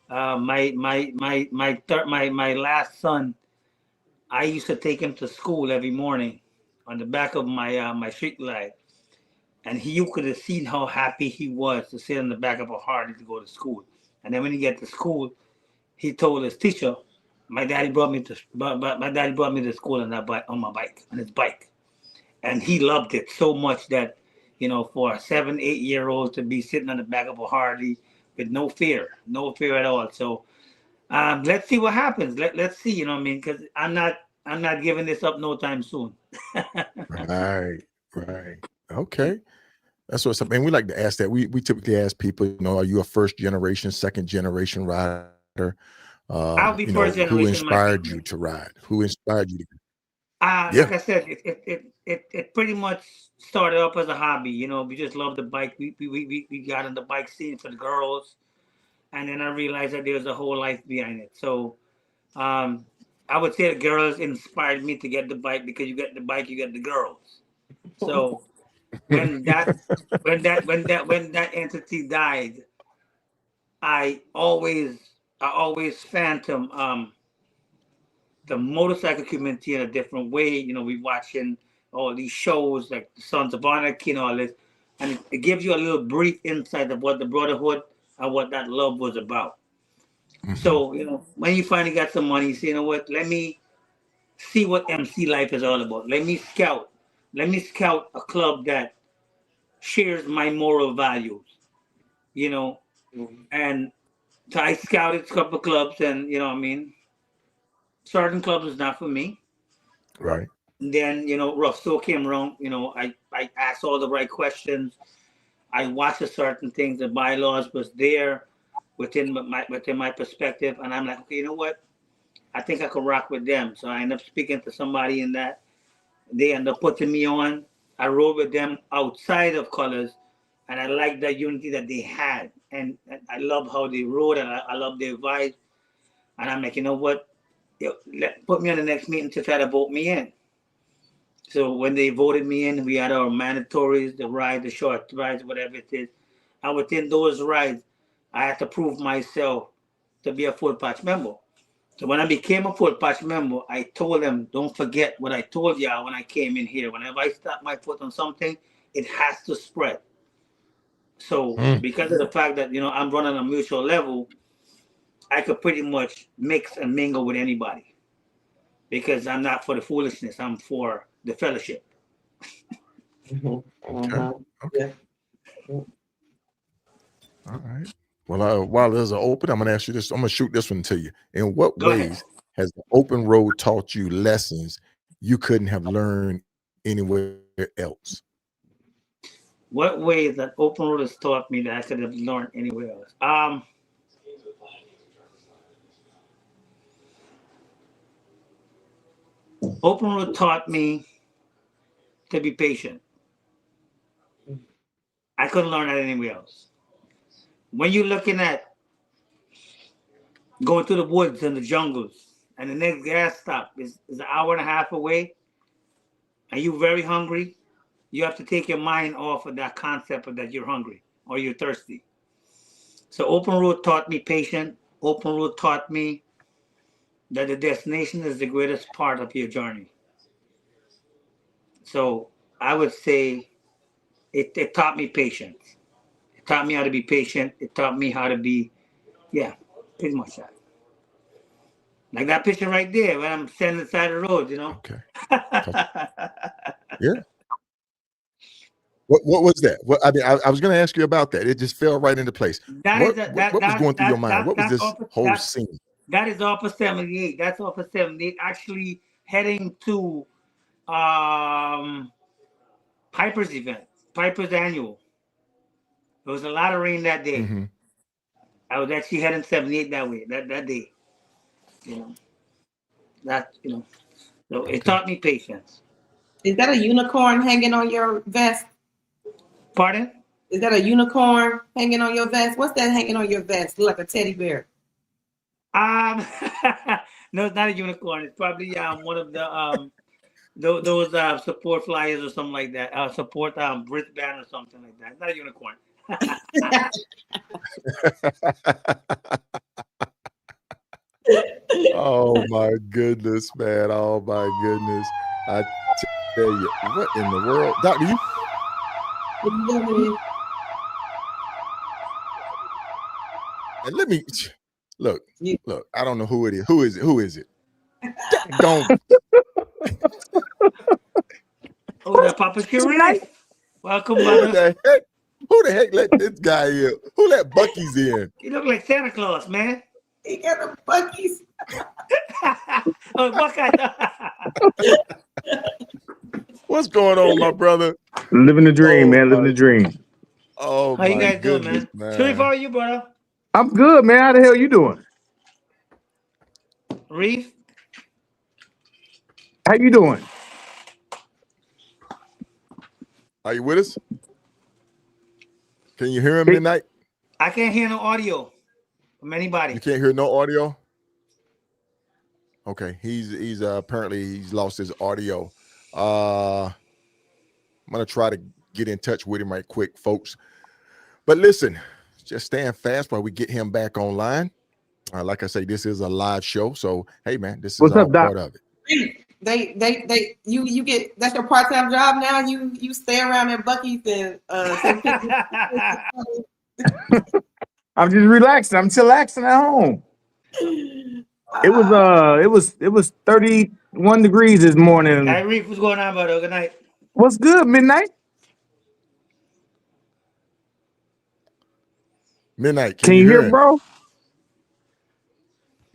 My last son, I used to take him to school every morning on the back of my street light, and you could have seen how happy he was to sit on the back of a Harley to go to school. And then when he get to school, he told his teacher, my daddy brought me to school on my bike, on his bike. And he loved it so much that, for a 7-8-year-old to be sitting on the back of a Harley with no fear at all. So let's see what happens. Let's see, because I'm not giving this up no time soon. Right. Okay. That's what's up. And we like to ask that. We typically ask people, are you a first generation, second generation rider? I'll be first generation. Who inspired you to ride? Who inspired you to? Like I said, it pretty much started up as a hobby. We just love the bike. We got in the bike scene for the girls, and then I realized that there's a whole life behind it. So, I would say the girls inspired me to get the bike, because you get the bike, you get the girls. So when that entity died, I always phantom the motorcycle community in a different way. We watching all these shows like the Sons of Anarchy and all this, and it gives you a little brief insight of what the brotherhood and what that love was about. Mm-hmm. So, when you finally got some money, you say, you know what, let me see what MC life is all about. Let me scout let me scout a club that shares my moral values, you know. And so I scouted a couple of clubs, and you know, I mean, certain clubs is not for me. Right. And then, you know, Rough Soul came around. You know, I asked all the right questions. I watched the certain things. The bylaws was there within my perspective, and I'm like, okay, you know what? I think I could rock with them. So I ended up speaking to somebody in that. They ended up putting me on. I rode with them outside of Colors, and I liked the unity that they had. And I love how they rode, and I love their vibe. And I'm like, you know what? Put me on the next meeting to try to vote me in. So when they voted me in, we had our mandatories, the ride, the short rides, whatever it is. And within those rides, I had to prove myself to be a full patch member. So when I became a full patch member, I told them, don't forget what I told y'all when I came in here. Whenever I stop my foot on something, it has to spread. So because of the fact that, you know, I'm running a mutual level, I could pretty much mix and mingle with anybody because I'm not for the foolishness. I'm for the fellowship. Okay. Yeah. All right. Well, while there's an open, I'm going to ask you this. I'm going to shoot this one to you. In what Go ways ahead. has the open road taught you lessons you couldn't have learned anywhere else? What ways that open road has taught me that I could have learned anywhere else? Open road taught me to be patient. I couldn't learn that anywhere else. When you're looking at going to the woods and the jungles, and the next gas stop is an hour and a half away, and you're very hungry, you have to take your mind off of that concept of that you're hungry or you're thirsty. So open road taught me patience. Open road taught me that the destination is the greatest part of your journey. So I would say it taught me patience. It taught me how to be patient. It taught me how to be, pretty much that. Like that picture right there when I'm standing on the side of the road, you know? Okay. Yeah. What was that? What I mean, I was going to ask you about that. It just fell right into place. What was going through your mind? What was this whole scene? That is off of 78. That's off of 78. Actually heading to Piper's event, Piper's annual. There was a lot of rain that day. Mm-hmm. I was actually heading 78 that way, that day. You know. That, you know. So it taught me patience. Is that a unicorn hanging on your vest? Pardon? Is that a unicorn hanging on your vest? What's that hanging on your vest? Look like a teddy bear. No, it's not a unicorn. It's probably one of the those support flyers or something like that. Support wristband or something like that. It's not a unicorn. Oh my goodness, man. Oh my goodness. I tell you, what in the world? Doctor, you? And let me look, I don't know who it is. Who is it? Don't. Oh, that Papa Sharif. Welcome, brother. Who the heck let this guy in? Who let Bucky's in? You look like Santa Claus, man. He got the Bucky's. Oh, Buckeye. What's going on, my brother? Living the dream, man. Living the dream. Oh, how you guys doing, man? Sharif, how are you, brother? I'm good, man. How the hell you doing? Reef? How you doing? Are you with us? Can you hear him Midnite? I can't hear no audio from anybody. You can't hear no audio? Okay, he's apparently he's lost his audio. I'm gonna try to get in touch with him right quick, folks. But listen, just stand fast while we get him back online. Like I say, this is a live show, so hey, man, this is What's all up, Doc? part of it. You get that's your part-time job now. You stay around at Bucky's and I'm just relaxing. I'm chillaxing at home. It was 31 degrees this morning. Hey, Reef, what's going on, brother? Good night. What's good, Midnight? Midnight, Can you hear, him? bro?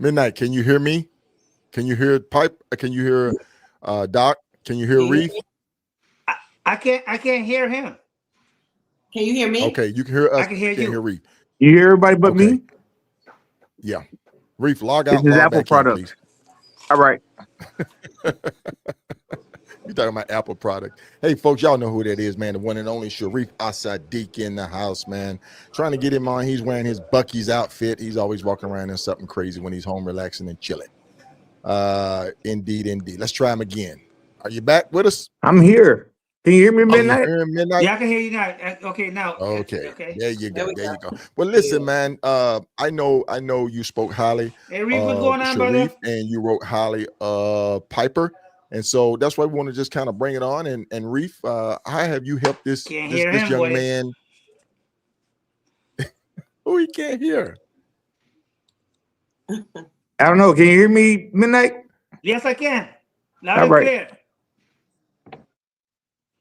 Midnight, can you hear me? Can you hear Pipe? Can you hear Doc? Can you hear Can you hear Reef? me? I can't hear him. Can you hear me? Okay, you can hear us. I can hear Can't you. hear Reef. You hear everybody but Okay. me? Yeah. Reef, log This out, is log Apple back product. in, please. All right. You talking about Apple product. Hey, folks, y'all know who that is, man. The one and only Sharif Asadiq in the house, man. Trying to get him on. He's wearing his Bucky's outfit. He's always walking around in something crazy when he's home relaxing and chilling. Indeed. Let's try him again. Are you back with us? I'm here. Can you hear me, Oh, you Midnight? hear him, Midnight? Yeah, I can hear you now. Okay, now. Okay. Okay. There you There go. we There go. you go. Well, listen, man. I know you spoke highly Hey, Reef, what's of going on, brother? Sharif, and you wrote highly of Piper. And so that's why we want to just kind of bring it on. And Reef, how have you helped this Can't hear him, young boy. man? Who he can't hear? I don't know. Can you hear me, Midnight? Yes, I can. Loud All and right. clear.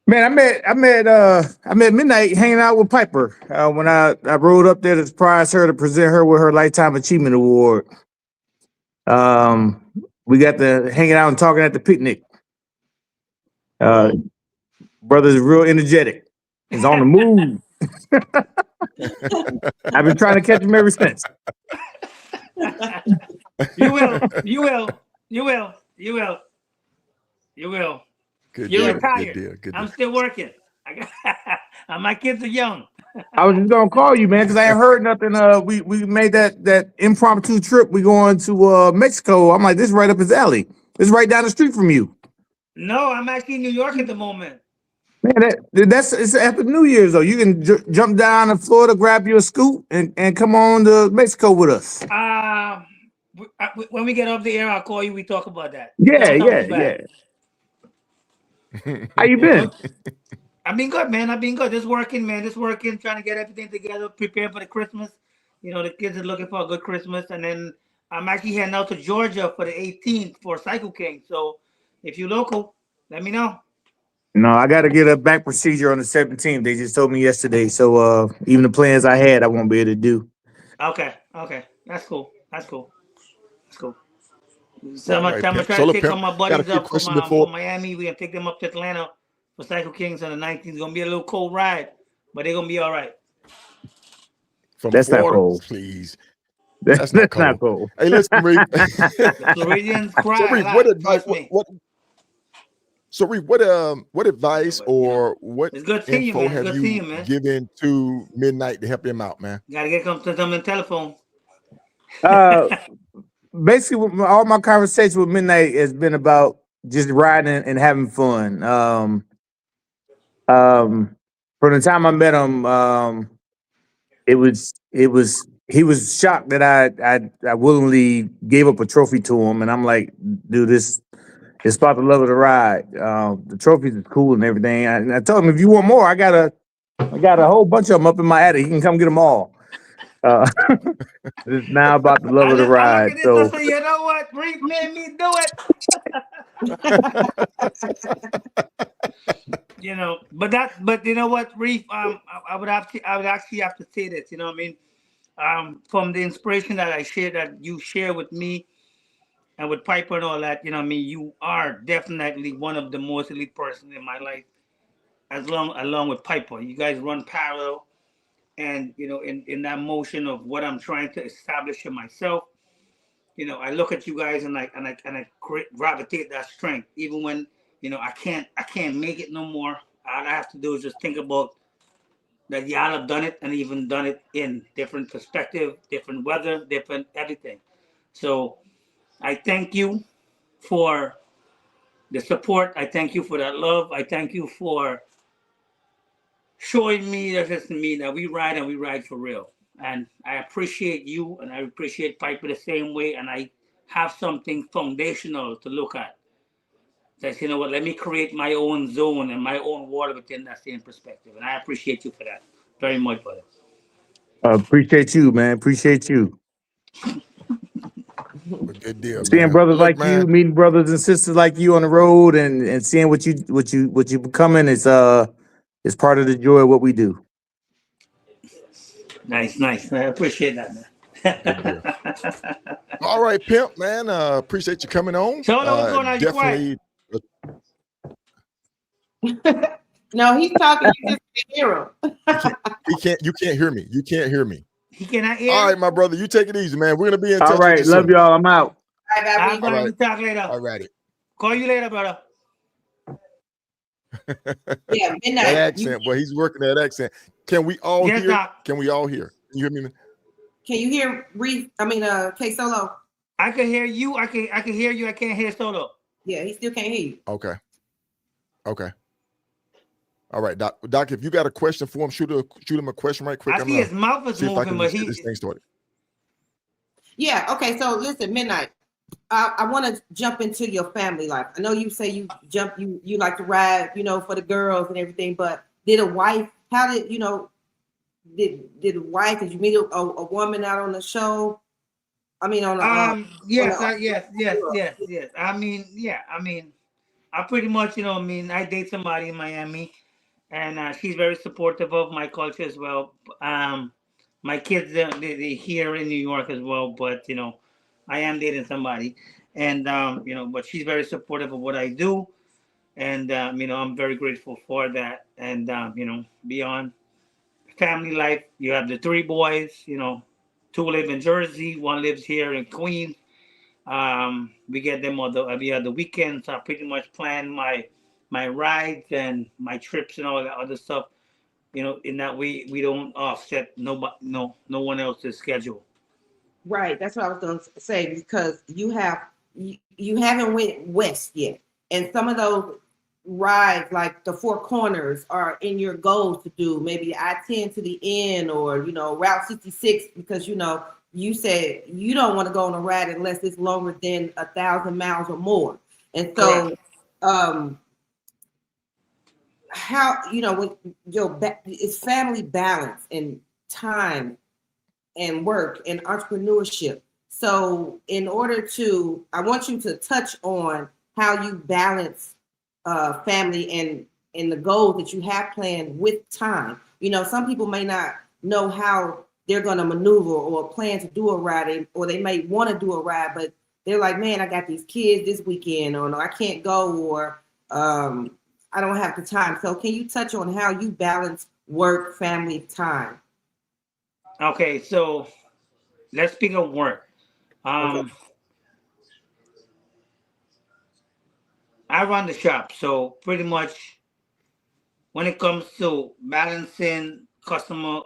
Man, I met Midnight hanging out with Piper when I rode up there to surprise her to present her with her Lifetime Achievement Award. We got to hanging out and talking at the picnic. Brother's real energetic. He's on the move. I've been trying to catch him ever since. You will. Good You're deal. retired. Good deal. Good I'm deal. still working. My kids are young. I was just gonna call you, man, because I ain't heard nothing. We made that impromptu trip. We going to Mexico. I'm like, this is right up his alley. This is right down the street from you. No, I'm actually in New York at the moment. Man, it's after New Year's though. You can jump down to Florida, grab you a scoot, and come on to Mexico with us. When we get off the air, I'll call you. We talk about that. Yeah. How you been? I've been good, man. I've been good. Just working, man. Just working, trying to get everything together, prepare for the Christmas. You know, the kids are looking for a good Christmas. And then I'm actually heading out to Georgia for the 18th for Cycle King. So if you're local, let me know. No, I got to get a back procedure on the 17th. They just told me yesterday. So even the plans I had, I won't be able to do. Okay. That's cool. So I'm Right, gonna pimp. try Solar to take pimp. some of Got my a buddies quick up question from before. Miami. We're gonna take them up to Atlanta for Cycle Kings on the 19th. It's gonna be a little cold ride, but they're gonna be all right. From That's not Florida, cold. Please. That's not not cold. cool. Hey, listen, Reef. The Floridians cry So, a Reef, lot. what advice? Trust me. So, Reef, what advice Yeah, but, you know, or what it's good seeing you, info man. It's have good seeing you you, man. given to Midnight to help him out, man? Gotta get to them on the telephone. Basically, all my conversation with Midnight has been about just riding and having fun. From the time I met him, he was shocked that I willingly gave up a trophy to him, and I'm like, dude, this it's about the love of the ride. The trophies is cool and everything. And I told him, if you want more, I got a whole bunch of them up in my attic. You can come get them all. It's now about the love of the I ride. look at this So and say, you know what? Reef made me do it. You know, but you know what, Reef? I would actually have to say this. You know what I mean? From the inspiration that you share with me and with Piper and all that, you know what I mean? You are definitely one of the most elite persons in my life, along with Piper. You guys run parallel, and you know, in that motion of what I'm trying to establish in myself. You know, I look at you guys and I gravitate that strength, even when you know I can't make it no more. All I have to do is just think about that y'all have done it and even done it in different perspective, different weather, different everything. So I thank you for the support. I thank you for that love. I thank you for showing me that we ride and we ride for real. And I appreciate you and I appreciate Piper the same way. And I have something foundational to look at. Says, you know what, let me create my own zone and my own world within that same perspective. And I appreciate you for that very much, brother. appreciate you, man. Appreciate you. Well, Good deal, Seeing man. brothers Look, like you, man. meeting brothers and sisters like you on the road, and seeing what you becoming is part of the joy of what we do. Nice. I appreciate that, man. Good deal. All right, pimp, man. Appreciate you coming on. Solo, what's going on? You quiet? Definitely. No, he's talking. You just can't hear him. You can't hear me. You can't hear me. He cannot hear. All right, my brother. You take it easy, man. We're gonna be in touch. All right, with you love soon. y'all. I'm out. All right, we talk later. All righty. Call you later, brother. Yeah, Midnite. That accent, boy, he's working that accent. Can we all Yes, hear? Doc. Can we all hear? Can you hear me, man? Can you hear K Solo? I can hear you. I can hear you. I can't hear Solo. Yeah, he still can't hear you. Okay. All right, Doc. Doc, if you got a question for him, shoot him a question right quick. I see his mouth is moving, but get this thing started. Yeah. Okay. So listen, Midnite. I want to jump into your family life. I know you say you like to ride, for the girls and everything. But did a wife? How did did a wife? Did you meet a woman out on the show? I mean, yes. I mean, I pretty much, I date somebody in Miami, and she's very supportive of my culture as well. My kids, they here in New York as well, but I am dating somebody, and but she's very supportive of what I do, and I'm very grateful for that. And beyond family life, you have the 3 boys. 2 live in Jersey, 1 lives here in Queens. We get them every other weekend, so I pretty much plan my rides and my trips and all that other stuff. In that we don't offset no one else's schedule. Right. That's what I was going to say, because you haven't went west yet, and some of those rides, like the 4 corners, are in your goals to do. Maybe I-10 to the end, or Route 66, because you said you don't want to go on a ride unless it's longer than 1,000 miles or more. And so, how with it's family balance and time and work and entrepreneurship. So in order I want you to touch on how you balance family and the goals that you have planned with time. Some people may not know how they're going to maneuver or plan to do a ride, or they may want to do a ride, but they're like, man, I got these kids this weekend, or no, I can't go, or I don't have the time. So can you touch on how you balance work, family, time? Okay, so let's speak of work. I run the shop, so pretty much when it comes to balancing customer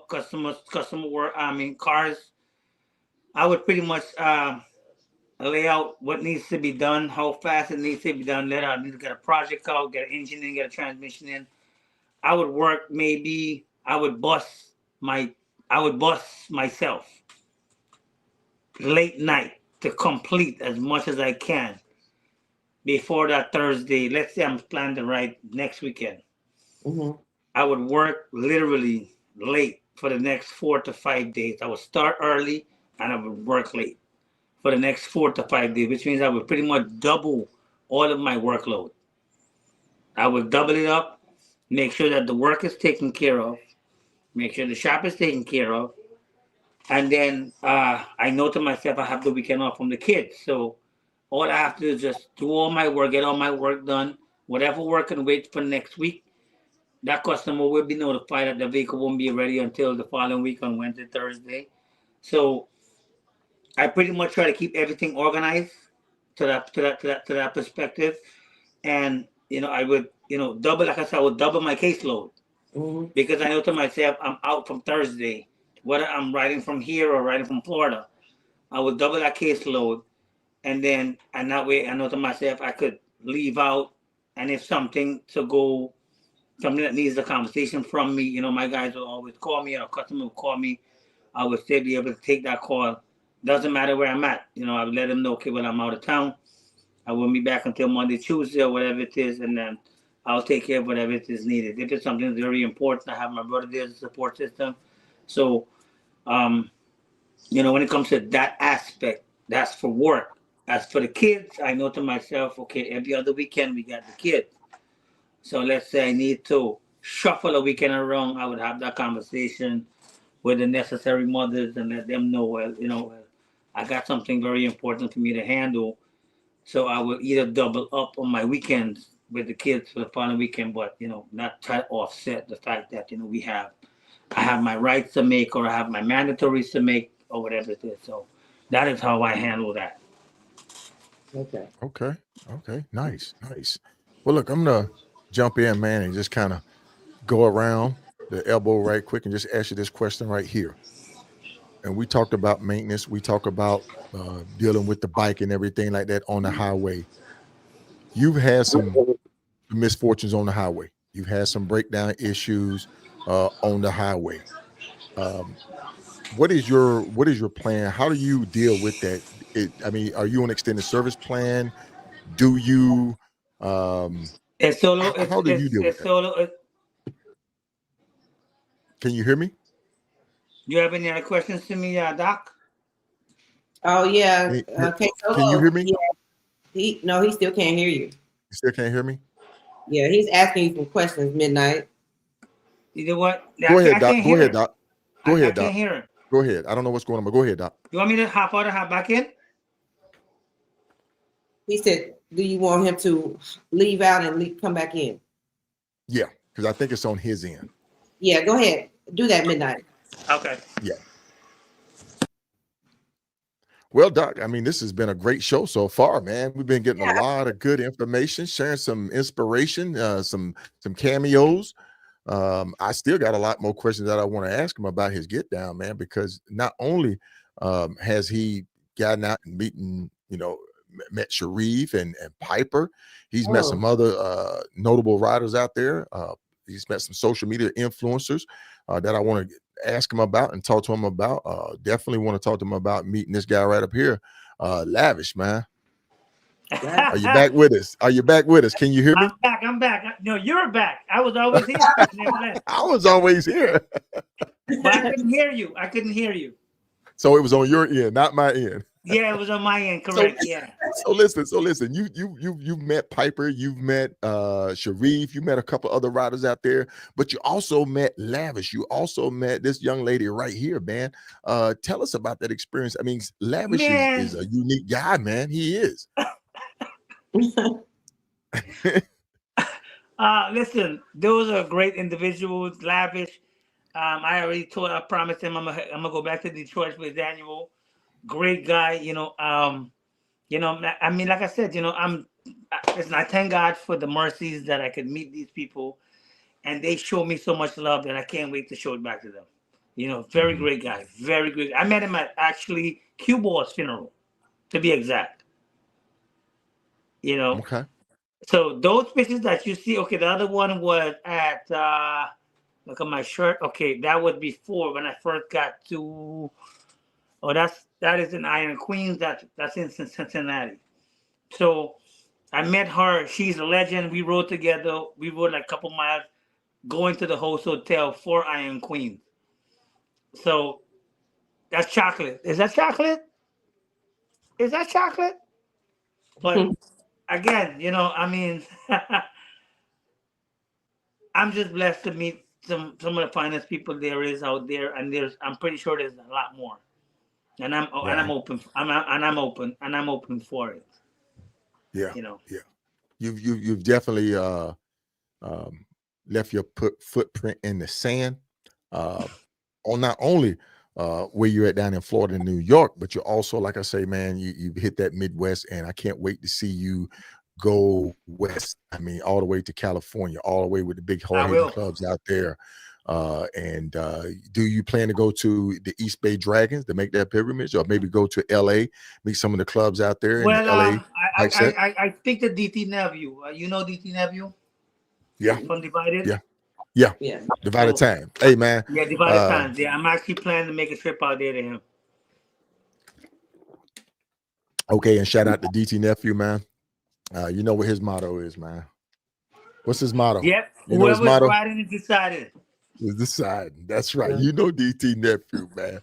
work, cars, I would pretty much lay out what needs to be done, how fast it needs to be done. I need to get a project out, get an engine in, get a transmission in. I would work, maybe I would bust myself late night to complete as much as I can before that Thursday. Let's say I'm planning to ride next weekend. Mm-hmm. I would work literally late for the next 4 to 5 days. I would start early and I would work late for the next 4 to 5 days, which means I would pretty much double all of my workload. I would double it up, make sure that the work is taken care of, make sure the shop is taken care of. And then I know to myself, I have the weekend off from the kids. So all I have to do is just do all my work, get all my work done. Whatever work can wait for next week, that customer will be notified that the vehicle won't be ready until the following week on Wednesday, Thursday. So I pretty much try to keep everything organized to that perspective. And I would double, like I said, I would double my caseload. Mm-hmm. Because I know to myself, I'm out from Thursday, whether I'm riding from here or riding from Florida. I would double that caseload, and that way I know to myself I could leave out, and if something that needs a conversation from me, my guys will always call me, or a customer will call me. I would still be able to take that call. Doesn't matter where I'm at. I would let them know, okay, when I'm out of town, I won't be back until Monday, Tuesday, or whatever it is, and then I'll take care of whatever it is needed. If it's something that's very important, I have my brother there as a support system. So, when it comes to that aspect, that's for work. As for the kids, I know to myself, okay, every other weekend we got the kids. So let's say I need to shuffle a weekend around, I would have that conversation with the necessary mothers and let them know, well, I got something very important for me to handle. So I will either double up on my weekends with the kids for the following weekend, but not try to offset the fact that I have my rights to make, or I have my mandatories to make, or whatever it is. So that is how I handle that. Okay. Okay. Nice. Well, look, I'm gonna jump in, man, and just kind of go around the elbow right quick and just ask you this question right here. And we talked about maintenance. We talk about dealing with the bike and everything like that on the highway. You've had some misfortunes on the highway. You've had some breakdown issues on the highway. What is your plan? How do you deal with that? Are you on extended service plan? Do you It's solo. how do you deal with It's that? solo. Can you hear me? You have any other questions to me, Doc? Oh yeah. Can you hear me? Yeah. He still can't hear you. You still can't hear me? Yeah, he's asking you some questions, Midnite. You know what? Go ahead, Doc. Go ahead, Doc. Go ahead, I Doc. can't hear him. Go ahead. I don't know what's going on, but go ahead, Doc. You want me to hop out and hop back in? He said, do you want him to leave out and come back in? Yeah, because I think it's on his end. Yeah, go ahead. Do that, Midnite. Okay. Yeah. Well, Doc, this has been a great show so far, man. We've been getting a lot of good information, sharing some inspiration, some cameos. I still got a lot more questions that I want to ask him about his get down, man, because not only has he gotten out and met Sharif and Piper, he's met some other notable riders out there. He's met some social media influencers that I want to ask him about and talk to him about. Definitely want to talk to him about meeting this guy right up here, Lavish, man. Are you back with us? Can you hear me? I'm back. No, you're back. I was always here. I was always here. But I couldn't hear you. So it was on your end, not my end. Yeah, it was on my end, correct. So listen. You've met Piper, you've met Sharif, you met a couple other riders out there, but you also met Lavish. You also met this young lady right here, man. Tell us about that experience. Lavish is a unique guy, man. He is. Listen, those are great individuals. Lavish. I promised him I'm gonna go back to Detroit with Daniel. Great guy, like I said, I thank God for the mercies that I could meet these people, and they show me so much love that I can't wait to show it back to them. Very great guy, very great. I met him at actually Cue Ball's funeral, to be exact. Okay. So those pictures that you see, okay, the other one was at look at my shirt. Okay, that was before when I first got to. Oh, that is in Iron Queens. That's in Cincinnati. So I met her. She's a legend. We rode together. We rode like a couple miles going to the host hotel for Iron Queens. So that's chocolate. Is that chocolate? But again, I'm just blessed to meet some of the finest people there is out there, and I'm pretty sure there's a lot more. And I'm open. I'm open for it. Yeah. Yeah. You've definitely left your footprint in the sand. On not only where you're at down in Florida and New York, but you're also, like I say, man, you hit that Midwest, and I can't wait to see you go west. All the way to California, all the way with the big hard-hitting clubs out there. And do you plan to go to the East Bay Dragons to make that pilgrimage, or maybe go to LA, meet some of the clubs out there in LA? I think the DT Nephew. You know DT Nephew? Yeah. From Divided? Yeah. Divided Time. Hey, man. Yeah, Divided Times. Yeah, I'm actually planning to make a trip out there to him. Okay, and shout out to DT Nephew, man. You know what his motto is, man. What's his motto? Yep. You know his motto? Riding is decided. Is deciding. That's right. You know DT Nephew, man.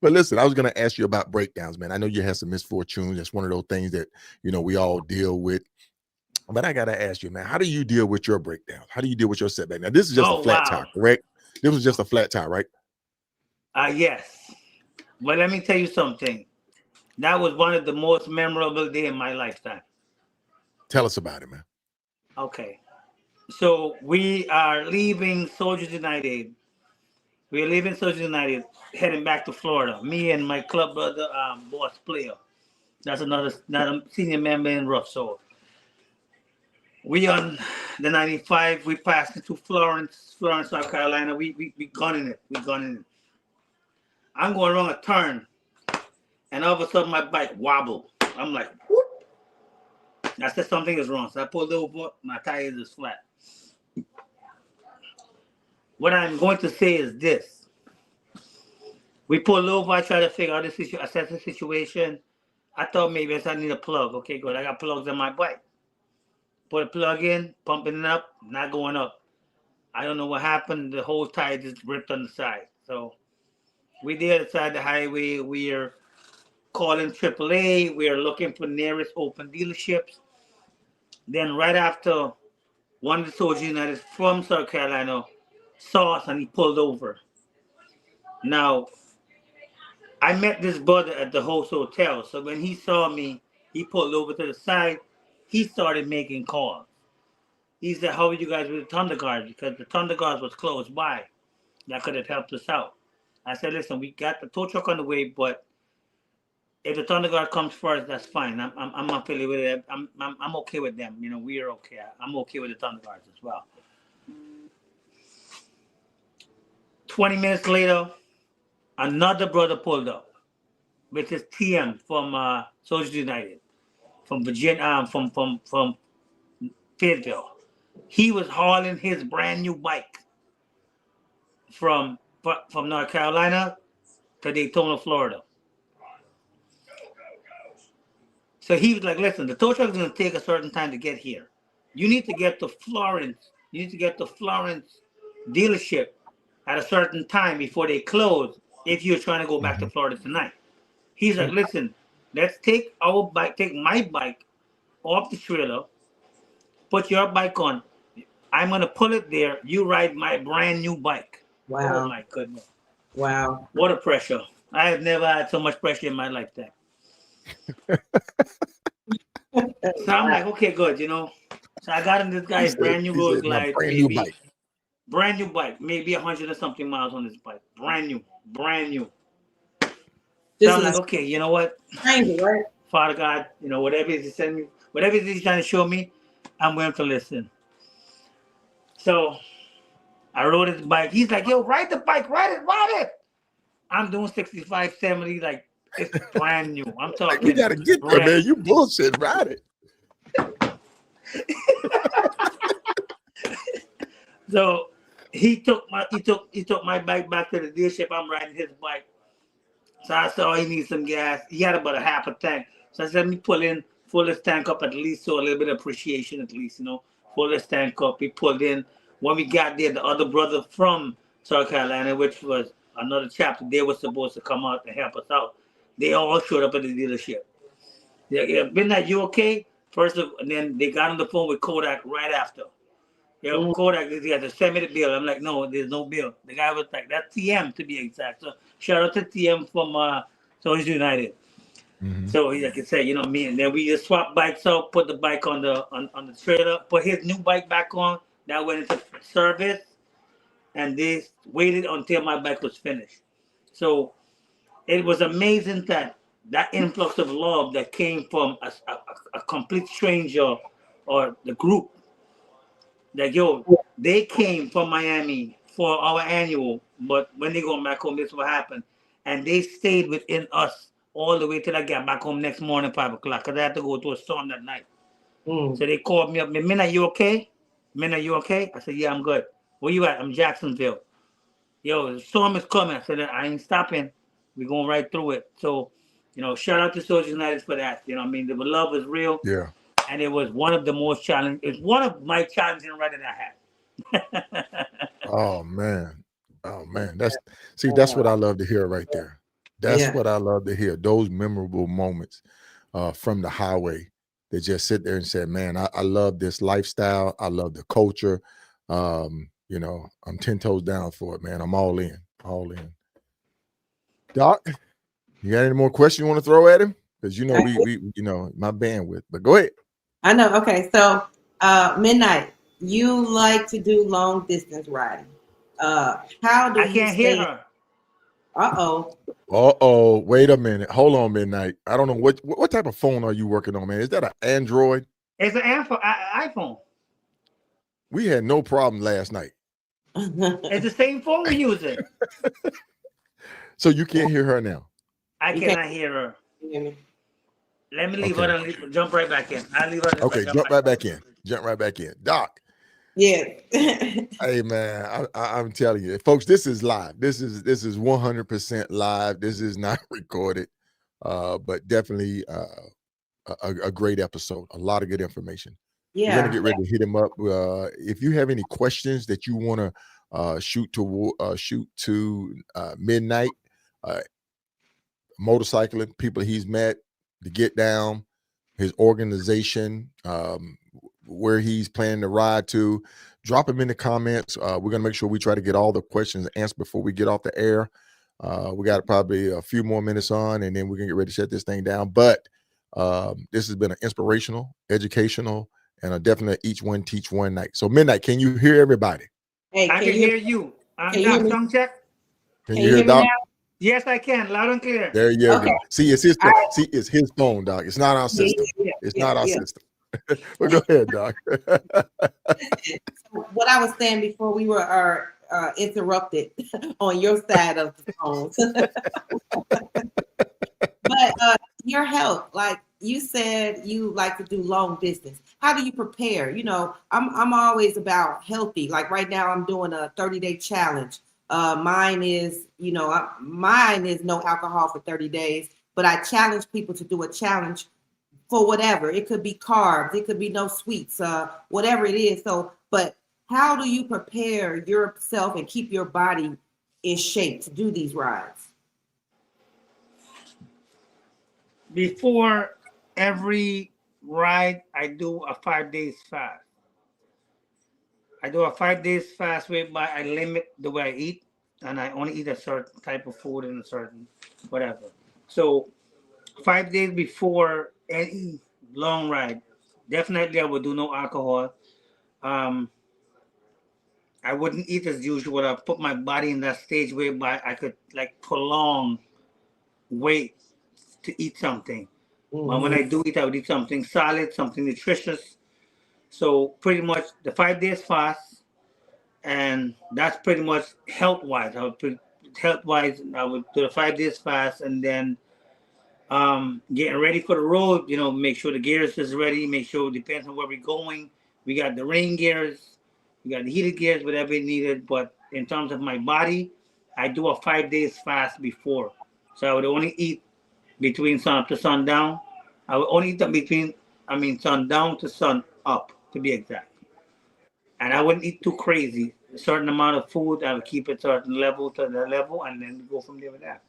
But listen, I was going to ask you about breakdowns, man. I know you had some misfortunes. It's one of those things that, you know, we all deal with. But I got to ask you, man, how do you deal with your breakdowns? How do you deal with your setback? Now, this is just a flat tire, correct? This was just a flat tire, right? Yes. But let me tell you something. That was one of the most memorable days in my lifetime. Tell us about it, man. Okay. So we are leaving Soldiers United. We're leaving Soldiers United, heading back to Florida. Me and my club brother, Boss Player. That's another senior member in Rough Soul. We on the 95. We passed into Florence, South Carolina. We gunning it. We gunning it. I'm going around a turn, and all of a sudden my bike wobbled. I'm like, whoop. I said something is wrong. So I pulled over. My tires is flat. What I'm going to say is this. We pulled over. I tried to figure out assess the situation. I thought maybe I need a plug. Okay, good. I got plugs on my bike. Put a plug in, pumping it up, not going up. I don't know what happened. The whole tire just ripped on the side. So we there beside the highway. We are calling AAA. We are looking for nearest open dealerships. Then right after, one of the Soldiers United from South Carolina saw us and he pulled over. Now, I met this brother at the host hotel. So when he saw me, he pulled over to the side. He started making calls. He said, how are you guys with the Thunder Guard? Because the Thunder Guard was close by. That could have helped us out. I said, listen, we got the tow truck on the way, but if the Thunder Guard comes first, that's fine. I'm affiliated with it. I'm okay with them. You know, we are okay. I'm okay with the Thunder Guards as well. 20 minutes later, another brother pulled up with his TM from Soldiers United, from Virginia, from Fayetteville. He was hauling his brand new bike from North Carolina to Daytona, Florida. So he was like, listen, the tow truck is going to take a certain time to get here. You need to get to Florence. You need to get to Florence dealership at a certain time before they close if you're trying to go back to Florida tonight. He's like, listen, let's take my bike off the trailer, put your bike on. I'm going to pull it there. You ride my brand new bike. Wow. Oh, my goodness. Wow. What a pressure. I have never had so much pressure in my lifetime. So I'm like, okay, good, you know. So I got in this guy's brand new Road Glide. Brand new bike, maybe 100 or something miles on this bike. Brand new. So I'm like, okay, you know what? Right? Father God, you know, whatever he's sending me, whatever he's trying to show me, I'm willing to listen. So I rode his bike. He's like, yo, ride the bike, ride it. I'm doing 65, 70, like it's brand new. I'm talking. You gotta get there, man. You bullshit, ride it. So he took my bike back to the dealership. I'm riding his bike. So I saw he needs some gas. He had about a half a tank. So I said, let me fill his tank up at least, so a little bit of appreciation at least, you know. Fill his tank up. He pulled in. When we got there, the other brother from South Carolina, which was another chapter, they were supposed to come out and help us out. They all showed up at the dealership. Yeah, Midnite, you okay? And then they got on the phone with Kodak right after. Yeah, Kodak, he had to send me the bill. I'm like, no, there's no bill. The guy was like, that's TM to be exact. So shout out to TM from Soldiers United. So like I said, you know me, and then we just swapped bikes out, put the bike on the trailer, put his new bike back on. That went into service, and they waited until my bike was finished. So it was amazing that influx of love that came from a complete stranger or the group. That they came from Miami for our annual, but when they go back home, this is what happened, and they stayed within us all the way till I got back home next morning, 5 o'clock, because I had to go to a storm that night. So they called me up. Midnite, you okay? Midnite, you okay? I said, yeah, I'm good. Where you at? I'm Jacksonville. Yo, the storm is coming. I said, I ain't stopping. We're going right through it. So, you know, shout out to Soldiers United for that. You know what I mean? The love is real. Yeah. And it was one of the most challenging. It's one of my challenging rides that I had. Oh man. That's what I love to hear right there. That's what I love to hear. Those memorable moments from the highway that just sit there and say, man, I love this lifestyle. I love the culture. You know, I'm 10 toes down for it, man. I'm all in, all in. Doc, you got any more questions you want to throw at him? Because you know, we you know, my bandwidth, but go ahead. I know. Okay. So Midnite, you like to do long distance riding. How do I you can't hear her. Uh-oh. Wait a minute. Hold on, Midnite. I don't know what type of phone are you working on, man? Is that an Android? It's an iPhone. We had no problem last night. It's the same phone we're using. So you can't hear her now? I cannot hear her. Let me leave her and jump right back in. I'll leave her. Okay, jump right back in. Jump right back in. Doc. Yeah. Hey man, I'm telling you, folks, this is live. This is 100% live. This is not recorded, but definitely a great episode. A lot of good information. Yeah. We're gonna get ready to hit him up. If you have any questions that you want to shoot to Midnite, motorcycling people he's met, the Get Down, his organization, where he's planning to ride to, drop him in the comments. We're gonna make sure we try to get all the questions answered before we get off the air. We got probably a few more minutes on, and then we're gonna get ready to shut this thing down. But this has been an inspirational, educational, and a definite each one teach one night. So Midnite, can you hear everybody? Hey, I can hear you. I'm Doc. Sound check. Can you hear Doc? Yes, I can. Loud and clear. There you go. See, it's his it's his phone, Doc. It's not our system. It's not our system. Well, go ahead, Doc. What I was saying before we were interrupted on your side of the phone. But your health, like you said, you like to do long distance. How do you prepare? You know, I'm always about healthy. Like right now, I'm doing a 30-day challenge. Mine is no alcohol for 30 days, but I challenge people to do a challenge for whatever. It could be carbs, it could be no sweets, whatever it is. So, but how do you prepare yourself and keep your body in shape to do these rides? Before every ride, I do a 5 days fast. I do a 5 days fast whereby I limit the way I eat, and I only eat a certain type of food and a certain whatever. So 5 days before any long ride, definitely I would do no alcohol. I wouldn't eat as usual. I put my body in that stage whereby I could like prolong wait to eat something. But when I do eat, I would eat something solid, something nutritious. So pretty much the 5 days fast, and that's pretty much health-wise. I would do the 5 days fast, and then getting ready for the road. You know, make sure the gears is ready. Make sure it depends on where we're going. We got the rain gears, we got the heated gears, whatever needed. But in terms of my body, I do a 5 days fast before. So I would only eat between sun up to sundown. I would only eat sundown to sun up, to be exact. And I wouldn't eat too crazy. A certain amount of food, I would keep it certain level to the level, and then go from there with that.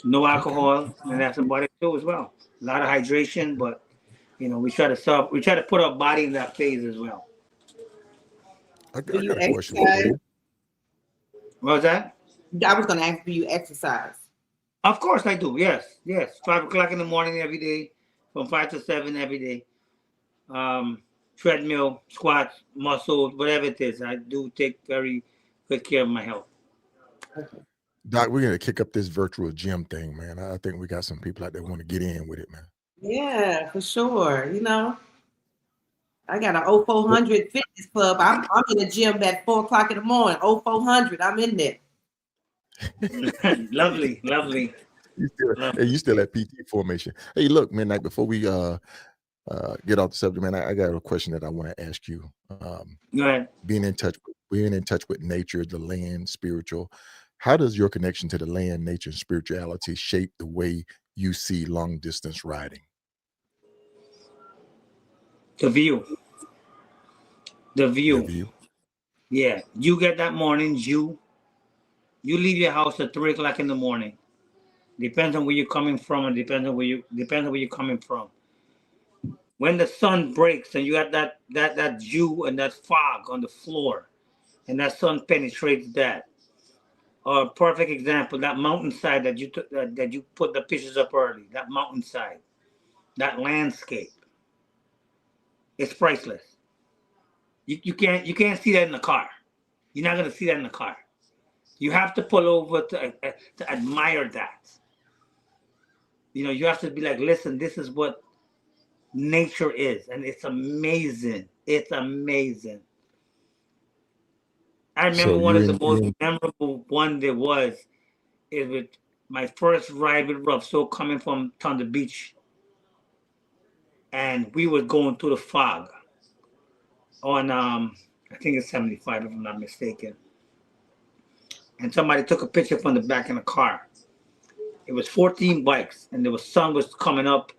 No alcohol, and that's about it too as well. A lot of hydration, but you know, we try to put our body in that phase as well. I got a question for you. What was that? I was going to ask, do you exercise? Of course I do. Yes. 5 o'clock in the morning every day, from 5 to 7 every day. Treadmill, squats, muscles, whatever it is. I do take very good care of my health. Doc, we're gonna kick up this virtual gym thing, man. I think we got some people out there want to get in with it, man. Yeah, for sure. You know, I got an 0400 fitness club. I'm in the gym at 4 o'clock in the morning. 0400, I'm in there. Lovely. You still at PT formation. Hey, look, Midnite, before we get off the subject, man, I got a question that I want to ask you. Go ahead. Being in touch with nature, the land, spiritual. How does your connection to the land, nature, and spirituality shape the way you see long distance riding? The view. Yeah, you get that morning. You leave your house at 3 o'clock in the morning. Depends on where you're coming from, and depends on where you're coming from. When the sun breaks and you got that dew and that fog on the floor, and that sun penetrates that. Or perfect example, that mountainside that you took, that you put the pictures up early. That mountainside, that landscape, it's priceless. You can't see that in the car. You're not gonna see that in the car. You have to pull over to admire that. You know, you have to be like, listen, this is what nature is, and it's amazing. It's amazing. I remember one of the most memorable one there was is with my first ride with Rough Soul coming from Thunder Beach, and we were going through the fog on I think it's 75 if I'm not mistaken, and somebody took a picture from the back in the car. It was 14 bikes, and the sun was coming up,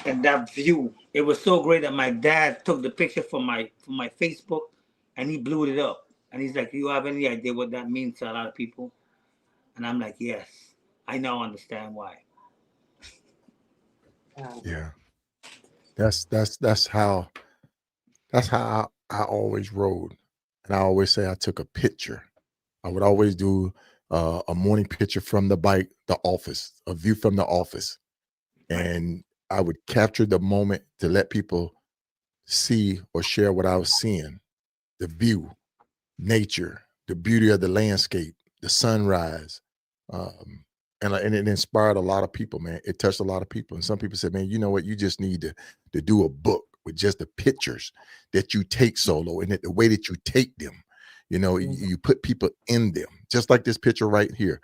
and that view, it was so great that my dad took the picture from my Facebook, and he blew it up. And he's like, "Do you have any idea what that means to a lot of people?" And I'm like, "Yes, I now understand why." Yeah, that's how I always rode, and I always say I took a picture. I would always do a morning picture from the bike, the office, a view from the office, and I would capture the moment to let people see or share what I was seeing, the view, nature, the beauty of the landscape, the sunrise, and it inspired a lot of people, man. It touched a lot of people, and some people said, "Man, you know what? You just need to do a book with just the pictures that you take solo, and the way that you take them. You know, you put people in them, just like this picture right here.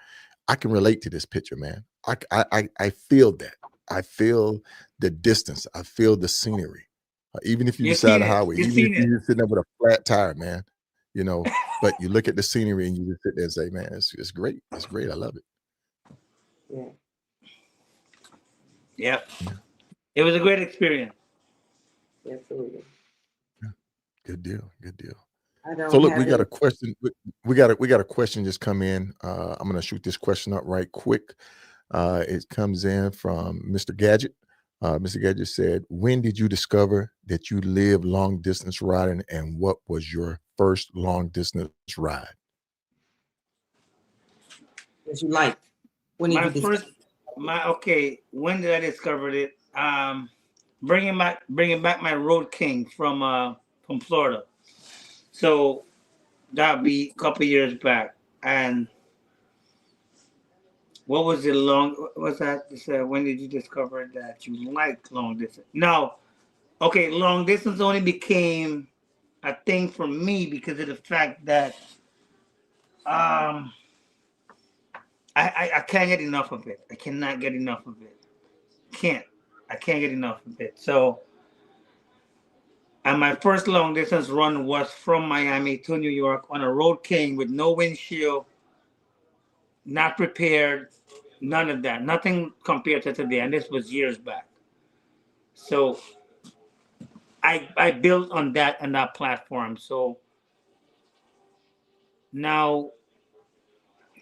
I can relate to this picture, man. I feel that. I feel the distance. I feel the scenery. Even if you decide the highway, even if you're sitting there with a flat tire, man, you know, but you look at the scenery and you just sit there and say, man, it's great. It's great. I love it. Yeah. It was a great experience. Absolutely. Yeah. Good deal. Good deal. So look, we got a question. We got a question just come in. I'm gonna shoot this question up right quick. It comes in from Mr. Gadget. Mr. Gadget said, "When did you discover that you live long distance riding, and what was your first long distance ride?" That you liked. When did you discover? When did I discover it? Bringing back my Road King from Florida. So that'd be a couple years back. And what was it what's that? When did you discover that you liked long distance? No. Okay, long distance only became a thing for me because of the fact that I can't get enough of it. I cannot get enough of it. I can't get enough of it. So, and my first long distance run was from Miami to New York on a Road King with no windshield, not prepared, none of that, nothing compared to today. And this was years back. So I built on that and that platform. So now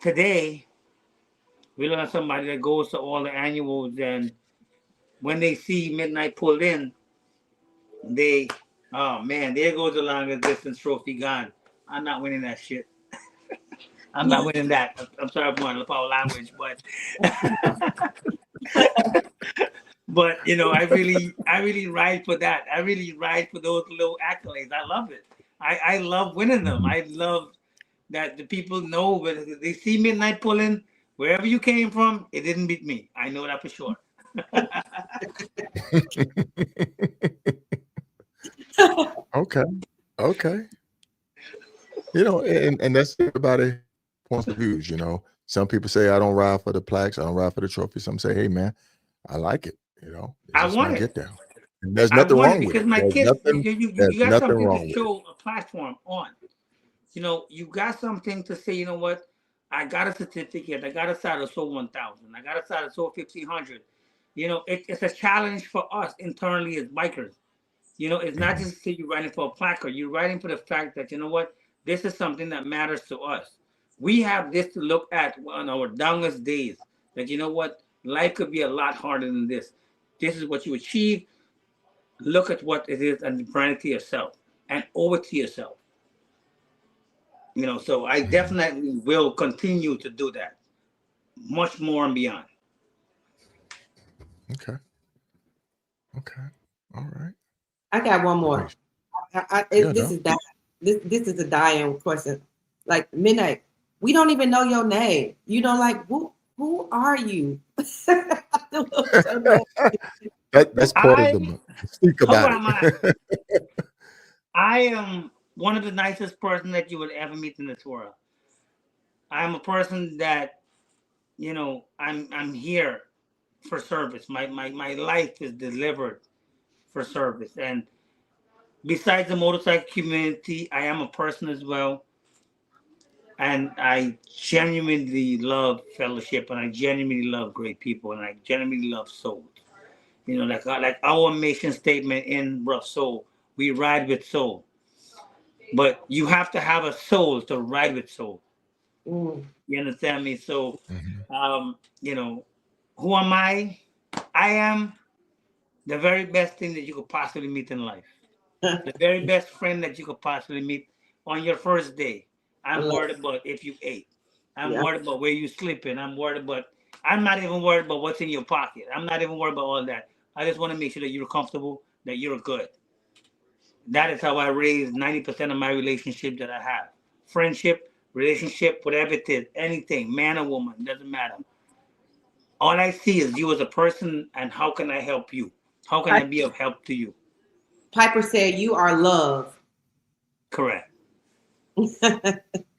today we look at somebody that goes to all the annuals, and when they see Midnite pull in, oh man, there goes the longest distance trophy gone. I'm not winning that shit. I'm not winning that. I'm sorry for my power language, but but you know, I really ride for that. I really ride for those little accolades. I love it. I love winning them. I love that the people know when they see Midnite pulling, wherever you came from, it didn't beat me. I know that for sure. Okay. You know, and that's everybody points of views. You know, some people say I don't ride for the plaques, I don't ride for the trophy. Some say, hey man, I like it. You know, I want it. Get down. And there's nothing wrong with it. Because my kids, you got something to show a platform on. You know, you got something to say. You know what? I got a certificate. I got a side of Soul 1000. I got a side of Soul 1500. You know, it's a challenge for us internally as bikers. You know, it's not just to say you're writing for a placard. You're writing for the fact that, you know what, this is something that matters to us. We have this to look at on our downest days. that, you know what, life could be a lot harder than this. This is what you achieve. Look at what it is and brand it to yourself and owe it to yourself. You know, so I definitely will continue to do that, much more and beyond. Okay. Okay. All right. I got one more. This is a dying question. Like Midnite, we don't even know your name. You know, like who are you? That's part of the speak about it. I am one of the nicest person that you would ever meet in this world. I am a person that, you know, I'm here for service. My life is delivered for service. And besides the motorcycle community, I am a person as well. And I genuinely love fellowship, and I genuinely love great people, and I genuinely love Soulz. You know, like our mission statement in Rough Soul, we ride with soul. But you have to have a soul to ride with soul. You understand me? So, you know, who am I? I am the very best thing that you could possibly meet in life. The very best friend that you could possibly meet on your first day. I'm worried about if you ate. I'm worried about where you sleeping. I'm not even worried about what's in your pocket. I'm not even worried about all that. I just want to make sure that you're comfortable, that you're good. That is how I raise 90% of my relationship that I have. Friendship, relationship, whatever it is, anything, man or woman, doesn't matter. All I see is you as a person, and how can I help you? How can I be of help to you? Piper said you are love. Correct.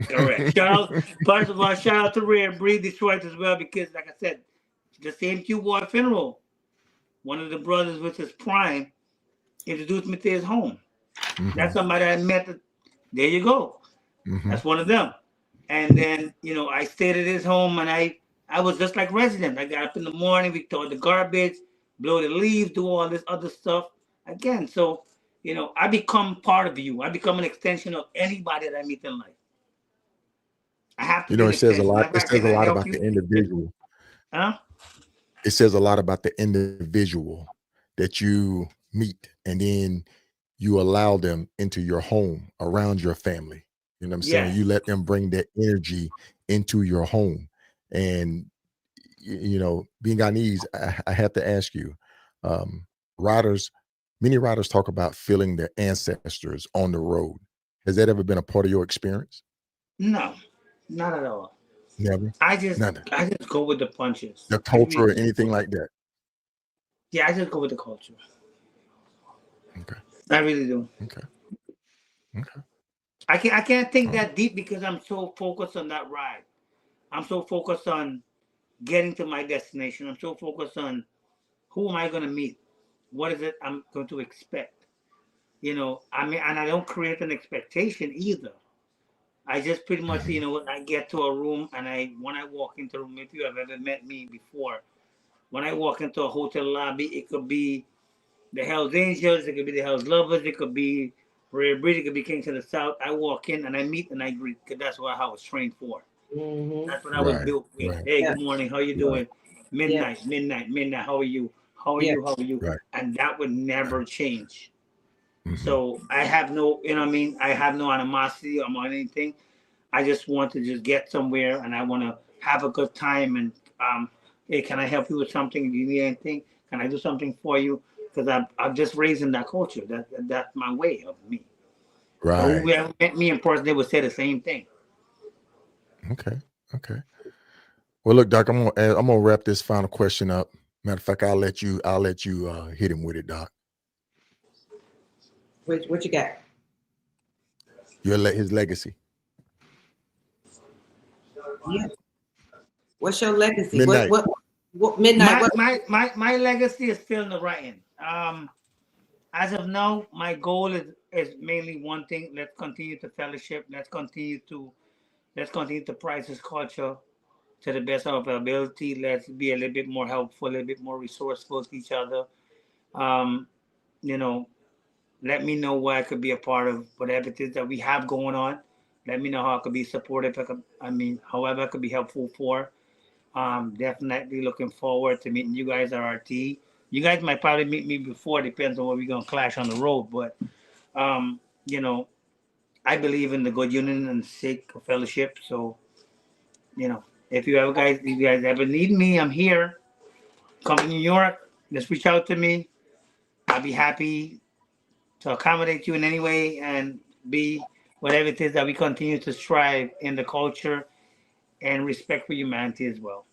Correct. First of all, shout out to Rare Breed Detroit as well, because like I said, the same Q-Boy funeral, one of the brothers with his prime introduced me to his home. That's somebody I met. There you go. That's one of them. And then, you know, I stayed at his home, and I was just like resident. I got up in the morning, we throw the garbage, blow the leaves, do all this other stuff. Again, so, you know, I become part of you. I become an extension of anybody that I meet in life. I have to. You know, it says a lot. It says a lot about the individual. It says a lot about the individual that you meet, and then you allow them into your home, around your family. You know what I'm saying? You let them bring that energy into your home. And, you know, being Guyanese, I have to ask you, many riders talk about feeling their ancestors on the road. Has that ever been a part of your experience? No, not at all. Never? I just go with the punches. The culture or anything like that? Yeah, I just go with the culture. Okay. I really do. Okay. Okay. I can't think that deep because I'm so focused on that ride. I'm so focused on getting to my destination. I'm so focused on who am I going to meet? What is it I'm going to expect? You know, I mean, and I don't create an expectation either. I just pretty much, you know, I get to a room, and when I walk into a room, if you have ever met me before, when I walk into a hotel lobby, it could be the Hells Angels, it could be the Hells Lovers, it could be Rare Breed, it could be Kings of the South. I walk in and I meet and I greet, because that's what I was trained for. That's what I was built with. Hey, good morning, how you doing? Midnight, how are you? How are you? And that would never change. So I have no, you know what I mean? I have no animosity or anything. I just want to just get somewhere, and I want to have a good time. And hey, can I help you with something? Do you need anything? Can I do something for you? Because I'm just raising that culture. That's my way of me. Right. So whoever met me in person, they would say the same thing. Okay. Okay. Well, look, Doc, I'm gonna wrap this final question up. Matter of fact, I'll let you hit him with it, Doc. What you got? His legacy. Yeah. What's your legacy? Midnite. What Midnite? My legacy is still in the writing. As of now, my goal is mainly one thing. Let's continue to fellowship. Let's continue to price this culture to the best of our ability. Let's be a little bit more helpful, a little bit more resourceful to each other. You know, let me know what I could be a part of, whatever it is that we have going on. Let me know how I could be supportive. However I could be helpful for. Definitely looking forward to meeting you guys at RT. You guys might probably meet me before, depends on what we're gonna clash on the road. But you know, I believe in the good union and sake of fellowship. So, you know, if you guys ever need me, I'm here. Come to New York, just reach out to me. I'll be happy to accommodate you in any way and be whatever it is that we continue to strive in the culture and respect for humanity as well.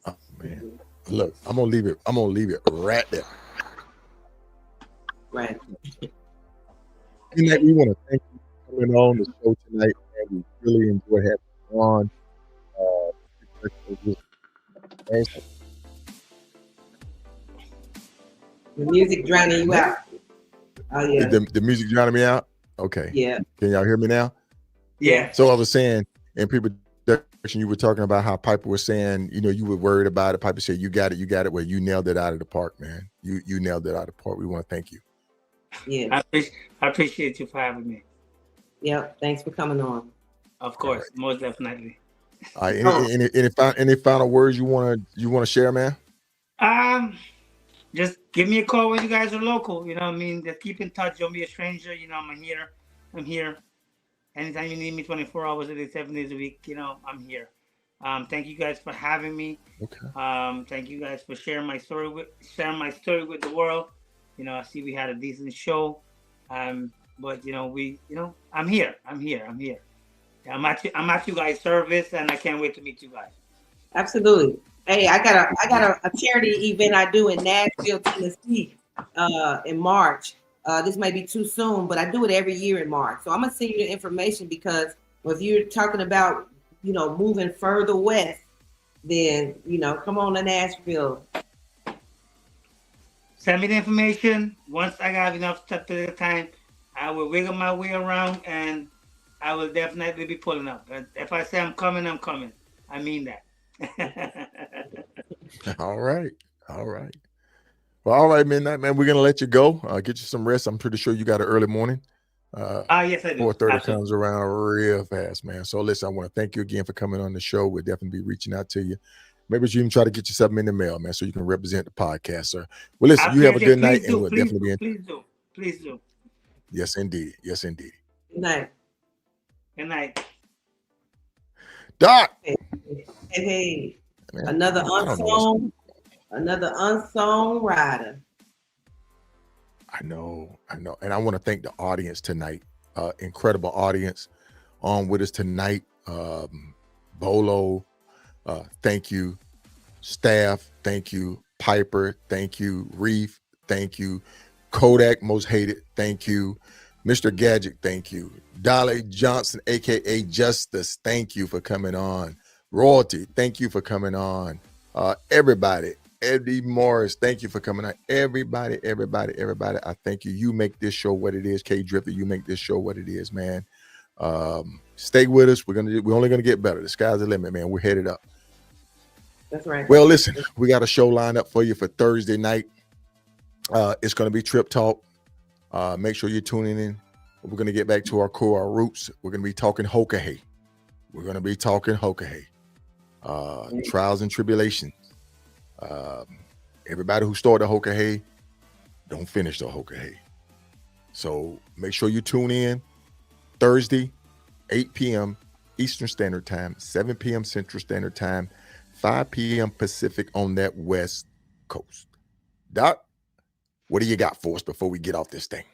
Oh man, look, I'm gonna leave it right there. Right. Midnite, we want to thank you for coming on the show tonight, and we really enjoy having you on. The music drowning you out. Oh yeah. The music drowning me out. Okay. Yeah. Can y'all hear me now? Yeah. So I was saying, in pre-production, you were talking about how Piper was saying, you know, you were worried about it. Piper said, you got it. Well, you nailed it out of the park, man. You nailed it out of the park. We want to thank you. Yeah. I appreciate you for having me. Yep. Thanks for coming on. Of course, most definitely. All right. Any final words you want to share, man? Just give me a call when you guys are local. You know what I mean? Just keep in touch. Don't be a stranger. You know, I'm here. Anytime you need me, 24 hours a day, 7 days a week, you know, I'm here. Thank you guys for having me. Okay. Thank you guys for sharing my story with the world. You know, I see we had a decent show. But you know, I'm here. I'm at you guys' service, and I can't wait to meet you guys. Absolutely. Hey, I got a charity event I do in Nashville, Tennessee, in March. This may be too soon, but I do it every year in March. So I'm gonna send you the information, because if you're talking about, you know, moving further west, then, you know, come on to Nashville. Send me the information. Once I have enough time, I will wiggle my way around, and I will definitely be pulling up. If I say I'm coming, I'm coming. I mean that. All right. Well, all right, Midnite, man. We're gonna let you go. Get you some rest. I'm pretty sure you got an early morning. Yes, I do. 4:30 comes around real fast, man. So listen, I want to thank you again for coming on the show. We'll definitely be reaching out to you. Maybe you can try to get you something in the mail, man, so you can represent the podcast, sir. Well, listen, you have a good night, and we'll definitely be in. Please do. Yes, indeed. Good night. Good night. Doc. Hey. Man, Another unsung rider. I know. And I want to thank the audience tonight. Incredible audience on with us tonight. Bolo, thank you. Staff, thank you. Piper, thank you. Reef, thank you. Kodak, most hated, thank you. Mr. Gadget, thank you. Dolly Johnson, aka Justice, thank you for coming on. Royalty, thank you for coming on. Everybody, Eddie Morris, thank you for coming on. Everybody, I thank you. You make this show what it is. K Drifter, you make this show what it is, man. Stay with us. We're only gonna get better. The sky's the limit, man. We're headed up. That's right. Well, listen, we got a show lined up for you for Thursday night. It's gonna be Trip Talk. Make sure you're tuning in. We're gonna get back to our core, our roots. We're gonna be talking Hokahay. Trials and tribulations. Everybody who started the Hokahay don't finish the Hokahay. So make sure you tune in Thursday, 8 p.m. Eastern Standard Time, 7 p.m. Central Standard Time, 5 p.m. Pacific on that West Coast. Doc, what do you got for us before we get off this thing?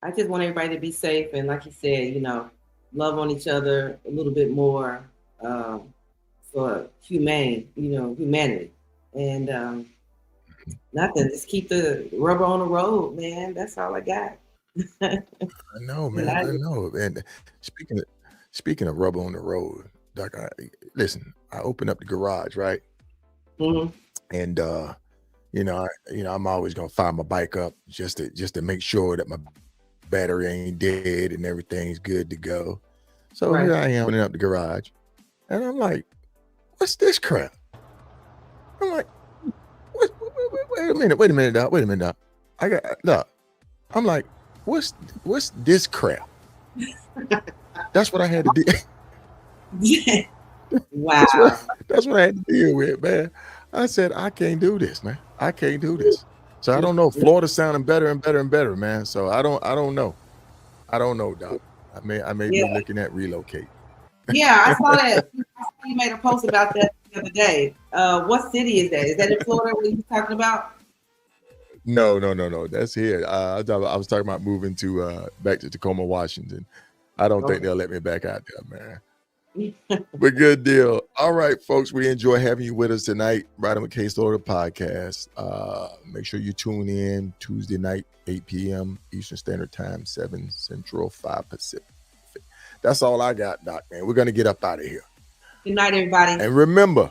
I just want everybody to be safe, and like you said, you know, love on each other a little bit more, for humanity, and nothing. Just keep the rubber on the road, man. That's all I got. I know, man. I know. And speaking of rubber on the road, Doc, listen. I opened up the garage, right? Mm-hmm. And I'm always gonna fire my bike up just to make sure that my battery ain't dead and everything's good to go. So Here I am opening up the garage, and I'm like, "What's this crap?" I'm like, Wait a minute, Doc. I'm like, what's this crap? That's what I had to do. Wow. That's what I had to deal with, man. I said, I can't do this, man. I can't do this. So I don't know. Florida's sounding better and better and better, man. So I don't know. I don't know, Doc. I may be looking at relocate. Yeah, I saw that. You made a post about that the other day. What city is that? Is that in Florida? What you talking about? No. That's here. I was talking about moving to back to Tacoma, Washington. I don't think they'll let me back out there, man. But good deal. All right, folks. We enjoy having you with us tonight. Ryder McKay Florida podcast. Make sure you tune in Tuesday night, 8 p.m. Eastern Standard Time, 7 Central, 5 Pacific. That's all I got, Doc, man. We're going to get up out of here. Good night, everybody. And remember,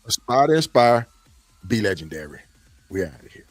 aspire to inspire, be legendary. We're out of here.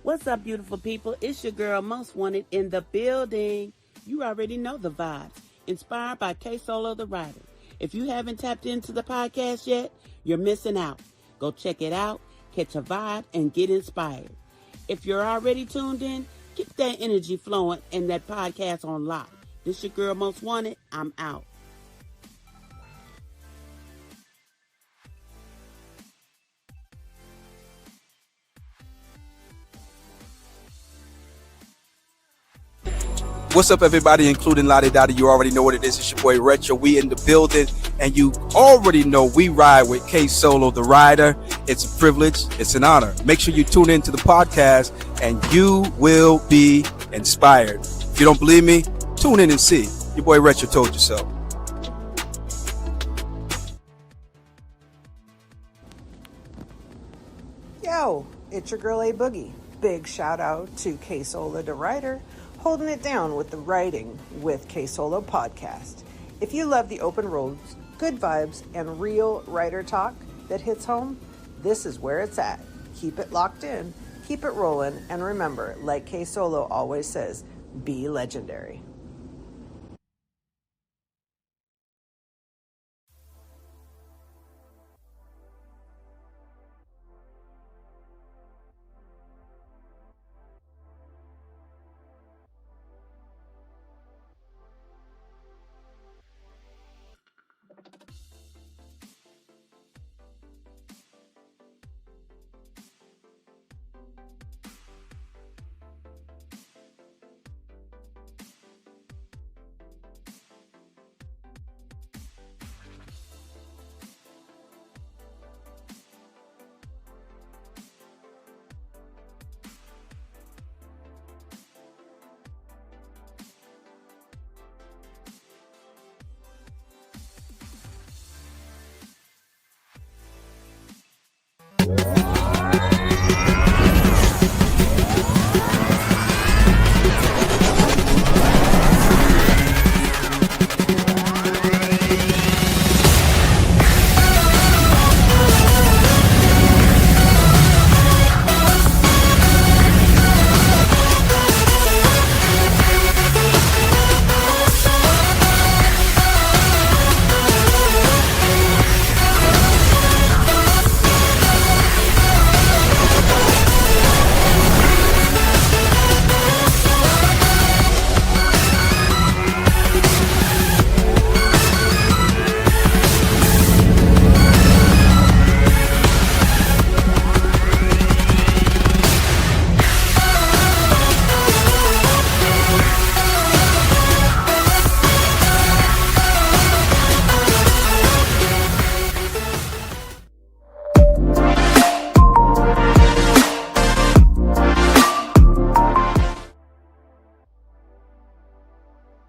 What's up, beautiful people? It's your girl, Most Wanted, in the building. You already know the vibes. Inspired by K Solo the Ryder. If you haven't tapped into the podcast yet, you're missing out. Go check it out, catch a vibe, and get inspired. If you're already tuned in, keep that energy flowing and that podcast on lock. This your girl, Most Wanted. I'm out. What's up, everybody, including Lottie Dottie? You already know what it is. It's your boy Retro. We in the building, and you already know we ride with K Solo the Ryder. It's a privilege. It's an honor. Make sure you tune into the podcast, and you will be inspired. If you don't believe me, tune in and see. Your boy Retro told you so. Yo, it's your girl A Boogie. Big shout out to K Solo the Ryder, holding it down with the Writing with K Solo podcast. If you love the open roads, good vibes, and real writer talk that hits home, this is where it's at. Keep it locked in, keep it rolling, and remember, like K Solo always says, be legendary.